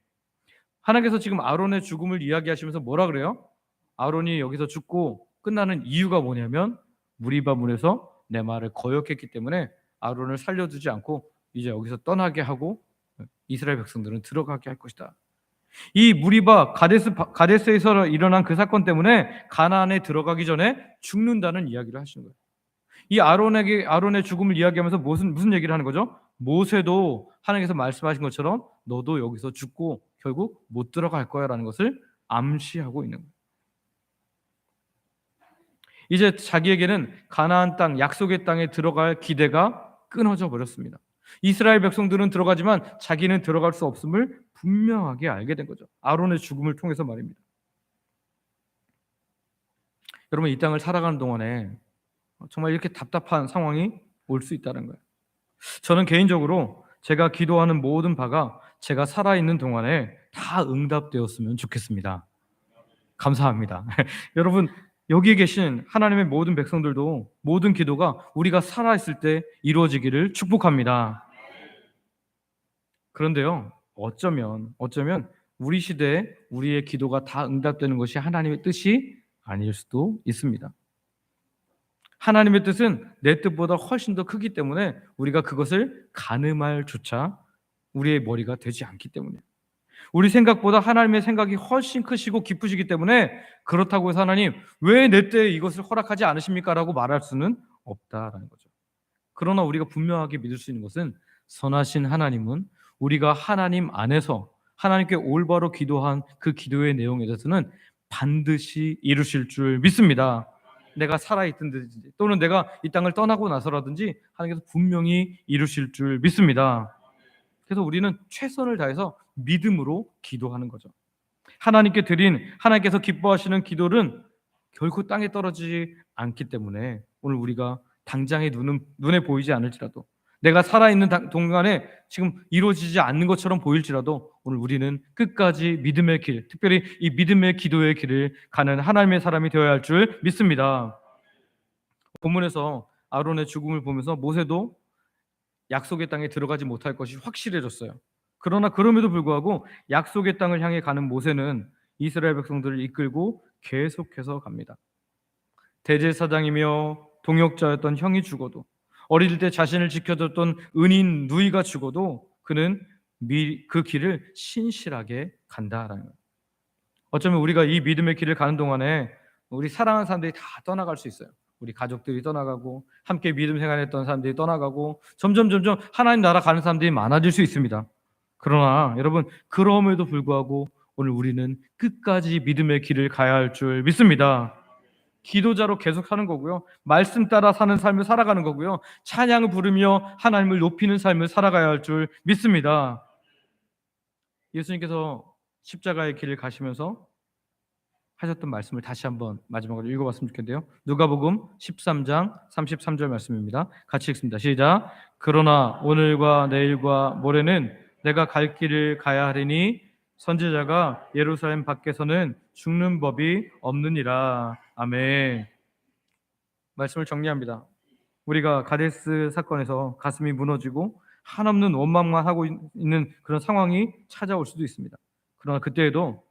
하나님께서 지금 아론의 죽음을 이야기하시면서 뭐라 그래요? 아론이 여기서 죽고 끝나는 이유가 뭐냐면 무리바 물에서 내 말을 거역했기 때문에 아론을 살려두지 않고 이제 여기서 떠나게 하고 이스라엘 백성들은 들어가게 할 것이다. 이 무리바 가데스에서 일어난 그 사건 때문에 가나안에 들어가기 전에 죽는다는 이야기를 하시는 거예요. 이 아론의 죽음을 이야기하면서 무슨 얘기를 하는 거죠? 모세도 하나님께서 말씀하신 것처럼 너도 여기서 죽고 결국 못 들어갈 거야라는 것을 암시하고 있는 거예요. 이제 자기에게는 가나안 땅, 약속의 땅에 들어갈 기대가 끊어져 버렸습니다. 이스라엘 백성들은 들어가지만 자기는 들어갈 수 없음을 분명하게 알게 된 거죠. 아론의 죽음을 통해서 말입니다. 여러분, 이 땅을 살아가는 동안에 정말 이렇게 답답한 상황이 올 수 있다는 거예요. 저는 개인적으로 제가 기도하는 모든 바가 제가 살아있는 동안에 다 응답되었으면 좋겠습니다. 감사합니다. 여러분, 여기에 계신 하나님의 모든 백성들도 모든 기도가 우리가 살아있을 때 이루어지기를 축복합니다. 그런데요, 어쩌면 우리 시대에 우리의 기도가 다 응답되는 것이 하나님의 뜻이 아닐 수도 있습니다. 하나님의 뜻은 내 뜻보다 훨씬 더 크기 때문에 우리가 그것을 가늠할 조차 우리의 머리가 되지 않기 때문에, 우리 생각보다 하나님의 생각이 훨씬 크시고 깊으시기 때문에 그렇다고 해서 하나님 왜 내 때에 이것을 허락하지 않으십니까? 라고 말할 수는 없다라는 거죠. 그러나 우리가 분명하게 믿을 수 있는 것은 선하신 하나님은 우리가 하나님 안에서 하나님께 올바로 기도한 그 기도의 내용에 대해서는 반드시 이루실 줄 믿습니다. 내가 살아있든지 또는 내가 이 땅을 떠나고 나서라든지 하나님께서 분명히 이루실 줄 믿습니다. 그래서 우리는 최선을 다해서 믿음으로 기도하는 거죠. 하나님께 드린, 하나님께서 기뻐하시는 기도는 결코 땅에 떨어지지 않기 때문에 오늘 우리가 당장의 눈에 보이지 않을지라도, 내가 살아있는 동안에 지금 이루어지지 않는 것처럼 보일지라도 오늘 우리는 끝까지 믿음의 길, 특별히 이 믿음의 기도의 길을 가는 하나님의 사람이 되어야 할 줄 믿습니다. 본문에서 아론의 죽음을 보면서 모세도 약속의 땅에 들어가지 못할 것이 확실해졌어요. 그러나 그럼에도 불구하고 약속의 땅을 향해 가는 모세는 이스라엘 백성들을 이끌고 계속해서 갑니다. 대제사장이며 동역자였던 형이 죽어도, 어릴 때 자신을 지켜줬던 은인 누이가 죽어도 그는 그 길을 신실하게 간다라는 거예요. 어쩌면 우리가 이 믿음의 길을 가는 동안에 우리 사랑하는 사람들이 다 떠나갈 수 있어요. 우리 가족들이 떠나가고 함께 믿음 생활했던 사람들이 떠나가고 점점 하나님 나라 가는 사람들이 많아질 수 있습니다. 그러나 여러분, 그럼에도 불구하고 오늘 우리는 끝까지 믿음의 길을 가야 할 줄 믿습니다. 기도자로 계속 사는 거고요, 말씀 따라 사는 삶을 살아가는 거고요, 찬양을 부르며 하나님을 높이는 삶을 살아가야 할 줄 믿습니다. 예수님께서 십자가의 길을 가시면서 하셨던 말씀을 다시 한번 마지막으로 읽어봤으면 좋겠는데요. 누가복음 13장 33절 말씀입니다. 같이 읽습니다. 시작. 그러나 오늘과 내일과 모레는 내가 갈 길을 가야 하리니 선지자가 예루살렘 밖에서는 죽는 법이 없느니라. 아멘. 말씀을 정리합니다. 우리가 가데스 사건에서 가슴이 무너지고 한없는 원망만 하고 있는 그런 상황이 찾아올 수도 있습니다. 그러나 그때에도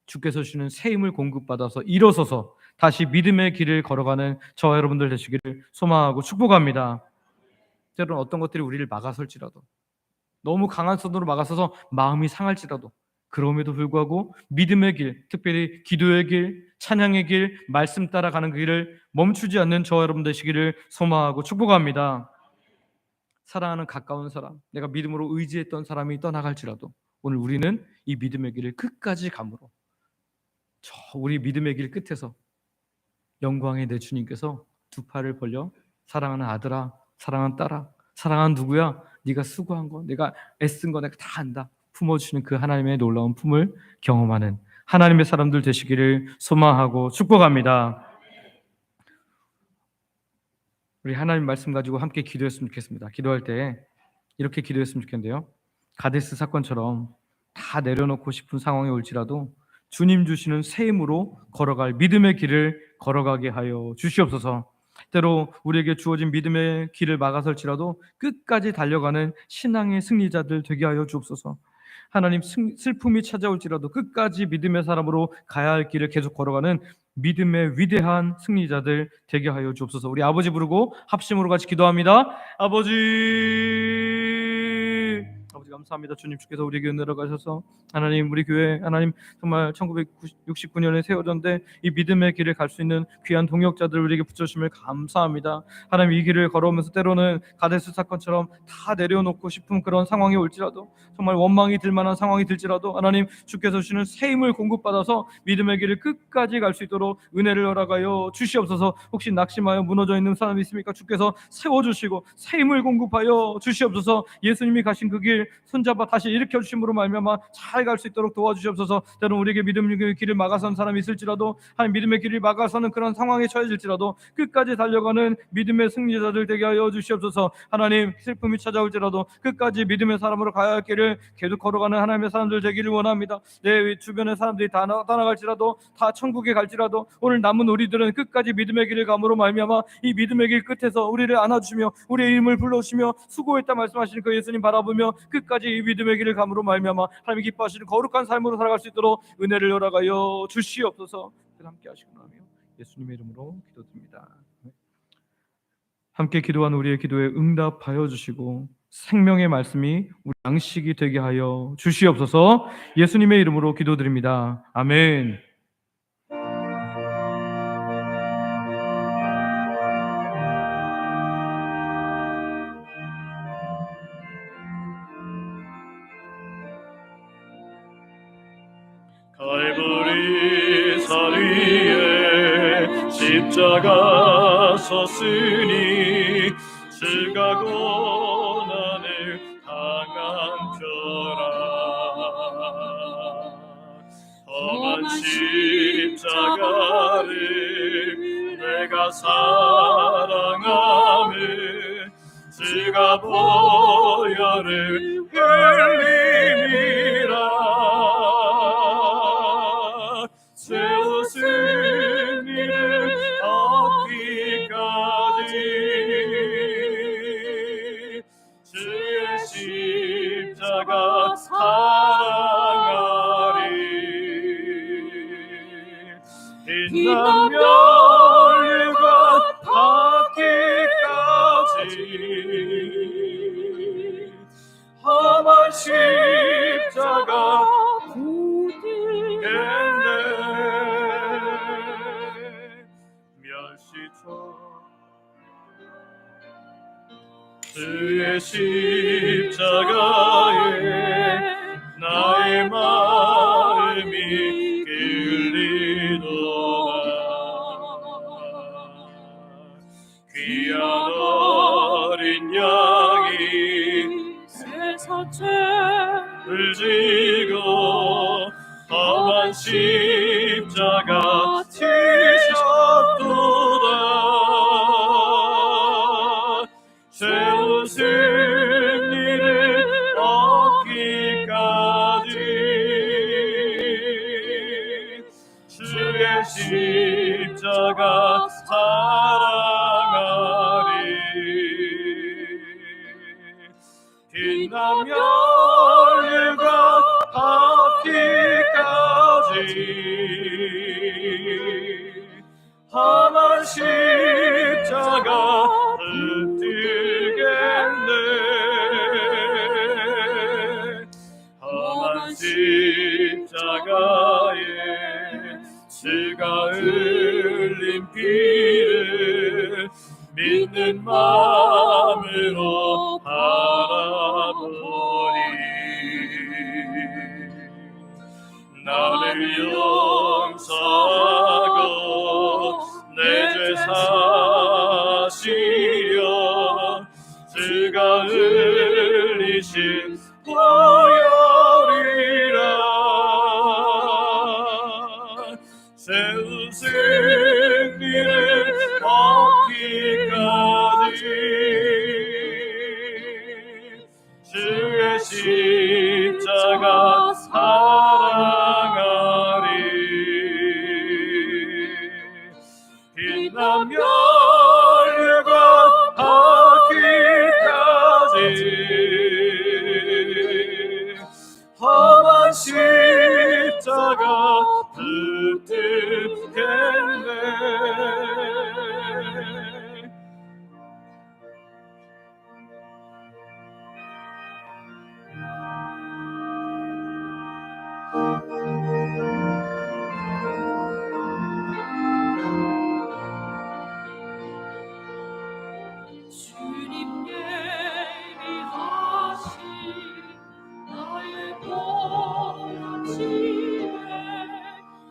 주께서 주시는 새 힘을 공급받아서 일어서서 다시 믿음의 길을 걸어가는 저와 여러분들 되시기를 소망하고 축복합니다. 때로는 어떤 것들이 우리를 막아설지라도, 너무 강한 손으로 막아서서 마음이 상할지라도, 그럼에도 불구하고 믿음의 길, 특별히 기도의 길, 찬양의 길, 말씀 따라가는 그 길을 멈추지 않는 저와 여러분 되시기를 소망하고 축복합니다. 사랑하는 가까운 사람, 내가 믿음으로 의지했던 사람이 떠나갈지라도 오늘 우리는 이 믿음의 길을 끝까지 감으로 저 우리 믿음의 길 끝에서 영광의 내 주님께서 두 팔을 벌려 사랑하는 아들아, 사랑하는 딸아, 사랑하는 누구야, 네가 수고한 거, 내가 애쓴 거 내가 다 안다 품어주시는 그 하나님의 놀라운 품을 경험하는 하나님의 사람들 되시기를 소망하고 축복합니다. 우리 하나님 말씀 가지고 함께 기도했으면 좋겠습니다. 기도할 때 이렇게 기도했으면 좋겠는데요, 가데스 사건처럼 다 내려놓고 싶은 상황이 올지라도 주님 주시는 새 힘으로 걸어갈 믿음의 길을 걸어가게 하여 주시옵소서. 때로 우리에게 주어진 믿음의 길을 막아설지라도 끝까지 달려가는 신앙의 승리자들 되게 하여 주옵소서. 하나님, 슬픔이 찾아올지라도 끝까지 믿음의 사람으로 가야 할 길을 계속 걸어가는 믿음의 위대한 승리자들 되게 하여 주옵소서. 우리 아버지 부르고 합심으로 같이 기도합니다. 아버지 감사합니다. 주님, 주께서 우리에게 은혜를 가셔서 하나님, 우리 교회 하나님 정말 1969년에 세워졌는데 이 믿음의 길을 갈 수 있는 귀한 동역자들 우리에게 붙여주심을 감사합니다. 하나님, 이 길을 걸어오면서 때로는 가데스 사건처럼 다 내려놓고 싶은 그런 상황이 올지라도, 정말 원망이 들 만한 상황이 들지라도 하나님, 주께서 주시는 새 힘을 공급받아서 믿음의 길을 끝까지 갈 수 있도록 은혜를 허락하여 주시옵소서. 혹시 낙심하여 무너져 있는 사람이 있습니까? 주께서 세워주시고 새 힘을 공급하여 주시옵소서. 예수님이 가신 그 길 손잡아 다시 일으켜 주심으로 말미암아 잘 갈 수 있도록 도와주시옵소서. 때로는 우리에게 믿음의 길을 막아선 사람이 있을지라도, 하나님, 믿음의 길을 막아서는 그런 상황에 처해질지라도 끝까지 달려가는 믿음의 승리자들 되게 하여 주시옵소서. 하나님, 슬픔이 찾아올지라도 끝까지 믿음의 사람으로 가야 할 길을 계속 걸어가는 하나님의 사람들 되기를 원합니다. 내 주변의 사람들이 다 떠나갈지라도, 다 천국에 갈지라도 오늘 남은 우리들은 끝까지 믿음의 길을 감으로 말미암아 이 믿음의 길 끝에서 우리를 안아주시며 우리의 이름을 불러주시며 수고했다 말씀하시는 그 예수님 바라보며 끝까지 이 믿음의 길을 감으로 말미암아 하나님 기뻐하시는 거룩한 삶으로 살아갈 수 있도록 은혜를 허락하여 주시옵소서. 함께 하시고 나며 예수님의 이름으로 기도드립니다. 함께 기도한 우리의 기도에 응답하여 주시고 생명의 말씀이 우리 양식이 되게 하여 주시옵소서. 예수님의 이름으로 기도드립니다. 아멘. 갈보리 산 위에 십자가 섰으니 주가 고난을 당한 펴라. 험한 십자가를 내가 사랑함을 주가 보혈을 흘리니라. 세우 승리를 얻기까지 주의 십자가 사랑하리. 빛나며 멸류관 닿기까지 험한 십자가 붙들겠네. 멸시쳐 주의 십자가에 나의 마음이 끌리도다. 귀한 어린 양이 세상 죄를 지고 험한 십자가 지셨도다. 세우 승리를 얻기까지 주의 십자가 사랑하리. 빛나며 멸류관 닿기까지 험한 십자가 붙들겠네. 험한 십자가에 주가 흘린 피를 믿는 마음으로 바라보니 나를 용서하고 내 죄 사시려 주가 흘리신 보혈이라. 세우 승리를 얻기까지 주의 십자가 사랑하리. 빛나며 멸류관 닿기까지 험한 십자가 붙들겠네. 주님께 예비하신 나의 고난지에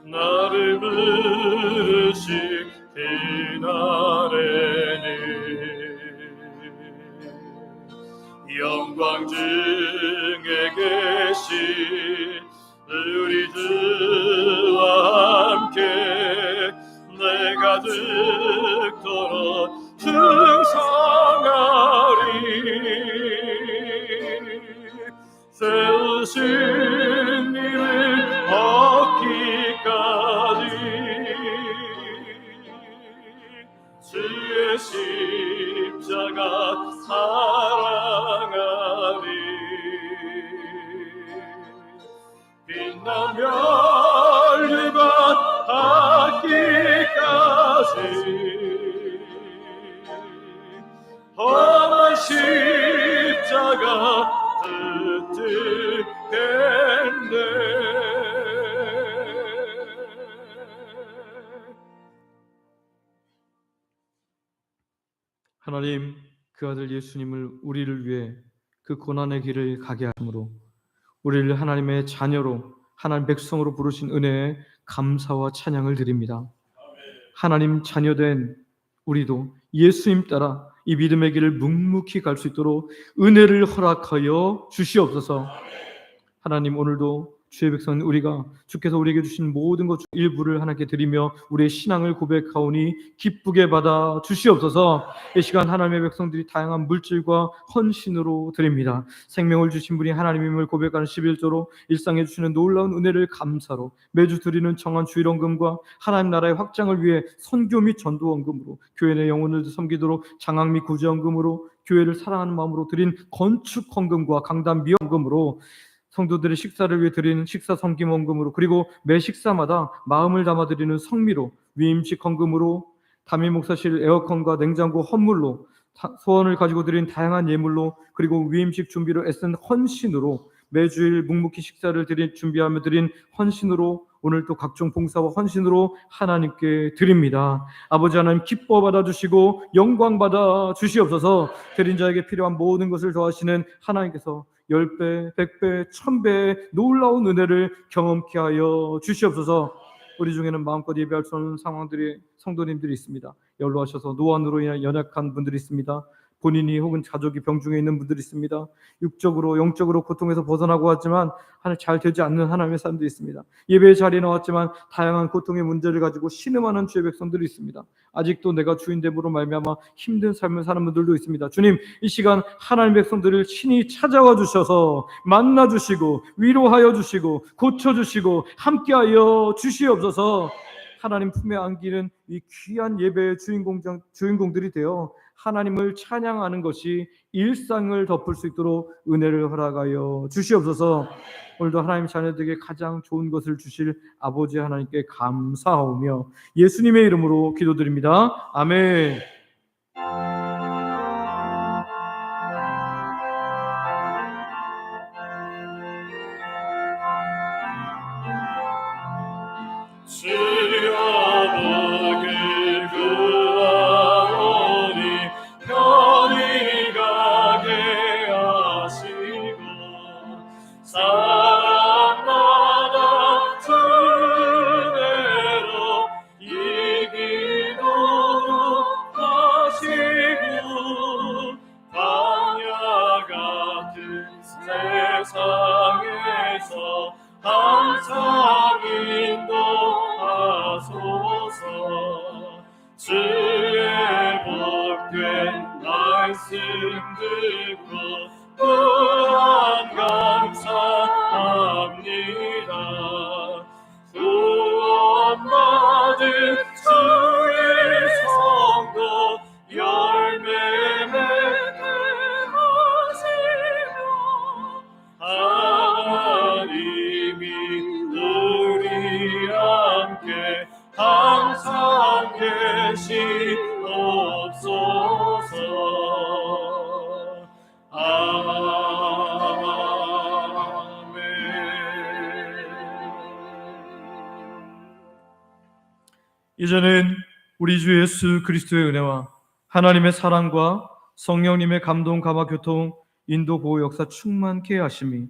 나를 부르신 그날에는 영광 중에 계신 우리 주와 함께 내가 득도록 충성하리. 세우신 일을 얻기까지 주의 십자가 사랑하리. 빛나며 멸류관 닿기까지 험한 십자가 하나님, 그 아들 예수님을 우리를 위해 그 고난의 길을 가게 하심으로 우리를 하나님의 자녀로 하나님 백성으로 부르신 은혜에 감사와 찬양을 드립니다. 하나님 자녀된 우리도 예수님 따라 이 믿음의 길을 묵묵히 갈 수 있도록 은혜를 허락하여 주시옵소서. 하나님, 오늘도 주의 백성 우리가 주께서 우리에게 주신 모든 것 중 일부를 하나님께 드리며 우리의 신앙을 고백하오니 기쁘게 받아 주시옵소서. 이 시간 하나님의 백성들이 다양한 물질과 헌신으로 드립니다. 생명을 주신 분이 하나님임을 고백하는 11조로 일상에 주시는 놀라운 은혜를 감사로 매주 드리는 정한 주일원금과 하나님 나라의 확장을 위해 선교 및 전도원금으로 교회 내 영혼을 섬기도록 장학 및 구제원금으로 교회를 사랑하는 마음으로 드린 건축헌금과 강단 미원금으로 성도들의 식사를 위해 드리는 식사 섬김 헌금으로, 그리고 매 식사마다 마음을 담아 드리는 성미로, 위임식 헌금으로, 담임 목사실 에어컨과 냉장고 헌물로, 소원을 가지고 드린 다양한 예물로, 그리고 위임식 준비로 애쓴 헌신으로, 매주일 묵묵히 식사를 준비하며 드린 헌신으로, 오늘 또 각종 봉사와 헌신으로 하나님께 드립니다. 아버지 하나님, 기뻐 받아주시고 영광 받아 주시옵소서. 드린 자에게 필요한 모든 것을 더하시는 하나님께서 10배, 100배, 1000배의 놀라운 은혜를 경험케 하여 주시옵소서. 우리 중에는 마음껏 예배할 수 없는 상황들이, 성도님들이 있습니다. 연로하셔서 노안으로 인한 연약한 분들이 있습니다. 본인이 혹은 가족이 병중에 있는 분들이 있습니다. 육적으로 영적으로 고통에서 벗어나고 왔지만 잘 되지 않는 하나님의 사람들이 있습니다. 예배의 자리에 나왔지만 다양한 고통의 문제를 가지고 신음하는 주의 백성들이 있습니다. 아직도 내가 주인됨으로 말미암아 힘든 삶을 사는 분들도 있습니다. 주님, 이 시간 하나님의 백성들을 친히 찾아와 주셔서 만나 주시고 위로하여 주시고 고쳐 주시고 함께하여 주시옵소서. 하나님 품에 안기는 이 귀한 예배의 주인공들이 되어 하나님을 찬양하는 것이 일상을 덮을 수 있도록 은혜를 허락하여 주시옵소서. 오늘도 하나님 자녀들에게 가장 좋은 것을 주실 아버지 하나님께 감사하오며 예수님의 이름으로 기도드립니다. 아멘. 주여 보길 구하오니 편히 가게 하시고 사람마다 주 은혜로 이기도록 하시고 광야 같은 세상에서 항상 인도하소서. 주의 복된 말씀 듣고 또한 감사합니다. 구원받은 주의 성도 열매 맺게 하시며 하나님이 우리 함께 항상 계시옵소서. 아멘. 이제는 우리 주 예수 그리스도의 은혜와 하나님의 사랑과 성령님의 감동, 감화, 교통, 인도, 보호, 역사 충만케 하심이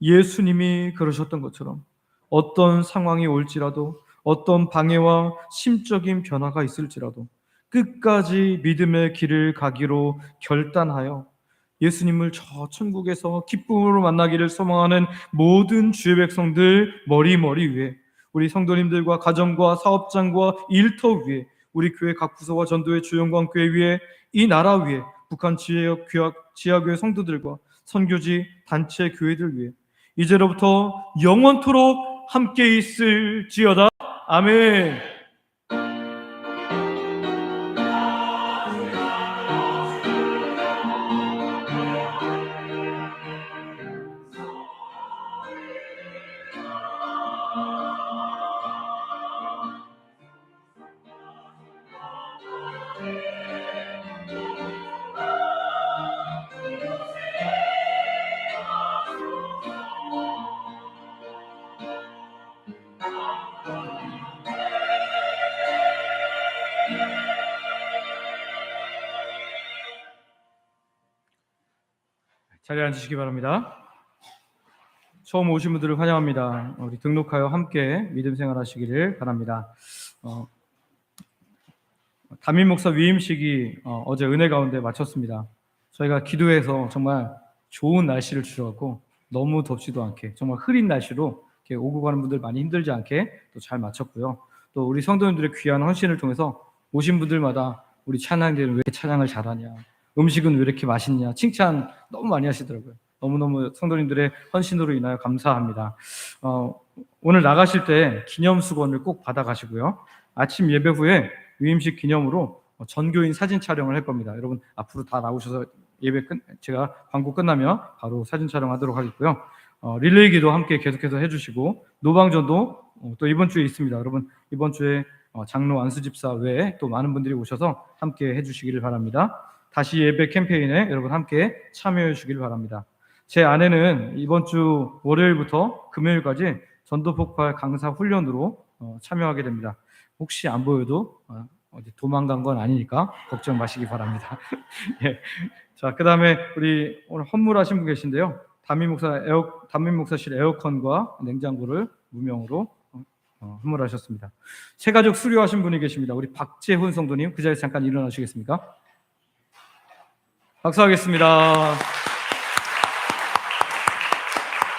예수님이 그러셨던 것처럼 어떤 상황이 올지라도 어떤 방해와 심적인 변화가 있을지라도 끝까지 믿음의 길을 가기로 결단하여 예수님을 저 천국에서 기쁨으로 만나기를 소망하는 모든 주의 백성들 머리머리 위에, 우리 성도님들과 가정과 사업장과 일터 위에, 우리 교회 각 부서와 전도의 주영광교회 위에, 이 나라 위에, 북한 지하교회 성도들과 선교지 단체 교회들 위에 이제로부터 영원토록 함께 있을지어다. 아멘. 자리에 앉으시기 바랍니다. 처음 오신 분들을 환영합니다. 우리 등록하여 함께 믿음 생활하시기를 바랍니다. 담임 목사 위임식이 어제 은혜 가운데 마쳤습니다. 저희가 기도해서 정말 좋은 날씨를 주셔갖고 너무 덥지도 않게 정말 흐린 날씨로 이렇게 오고 가는 분들 많이 힘들지 않게 또 잘 마쳤고요. 또 우리 성도님들의 귀한 헌신을 통해서 오신 분들마다 우리 찬양대는 왜 이렇게 찬양을 잘하냐, 음식은 왜 이렇게 맛있냐 칭찬 너무 많이 하시더라고요. 너무너무 성도님들의 헌신으로 인하여 감사합니다. 오늘 나가실 때 기념수건을 꼭 받아가시고요. 아침 예배 후에 위임식 기념으로 전교인 사진 촬영을 할 겁니다. 여러분 앞으로 다 나오셔서 제가 광고 끝나면 바로 사진 촬영하도록 하겠고요. 릴레이 기도 함께 계속해서 해주시고 노방전도 또 이번 주에 있습니다. 여러분 이번 주에 장로 안수집사 외에 또 많은 분들이 오셔서 함께 해주시기를 바랍니다. 다시 예배 캠페인에 여러분 함께 참여해 주시기를 바랍니다. 제 아내는 이번 주 월요일부터 금요일까지 전도폭발 강사 훈련으로 참여하게 됩니다. 혹시 안 보여도 어디 도망간 건 아니니까 걱정 마시기 바랍니다. 예. 자, 그 다음에 우리 오늘 헌물하신 분 계신데요. 담임 목사실 에어컨과 냉장고를 무명으로 헌물하셨습니다. 새가족 수료하신 분이 계십니다. 우리 박재훈 성도님 그 자리에서 잠깐 일어나시겠습니까? 박수하겠습니다.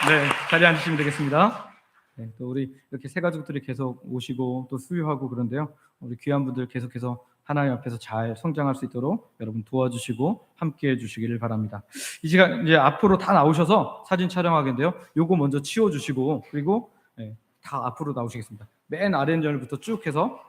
네, 자리에 앉으시면 되겠습니다. 네, 또 우리 이렇게 새가족들이 계속 오시고 또 수유하고 그런데요. 우리 귀한 분들 계속해서 하나님 앞에서 잘 성장할 수 있도록 여러분 도와주시고 함께해 주시기를 바랍니다. 이 시간 이제 앞으로 다 나오셔서 사진 촬영하겠는데요. 요거 먼저 치워주시고 그리고 다 앞으로 나오시겠습니다. 맨 아랫면부터 쭉 해서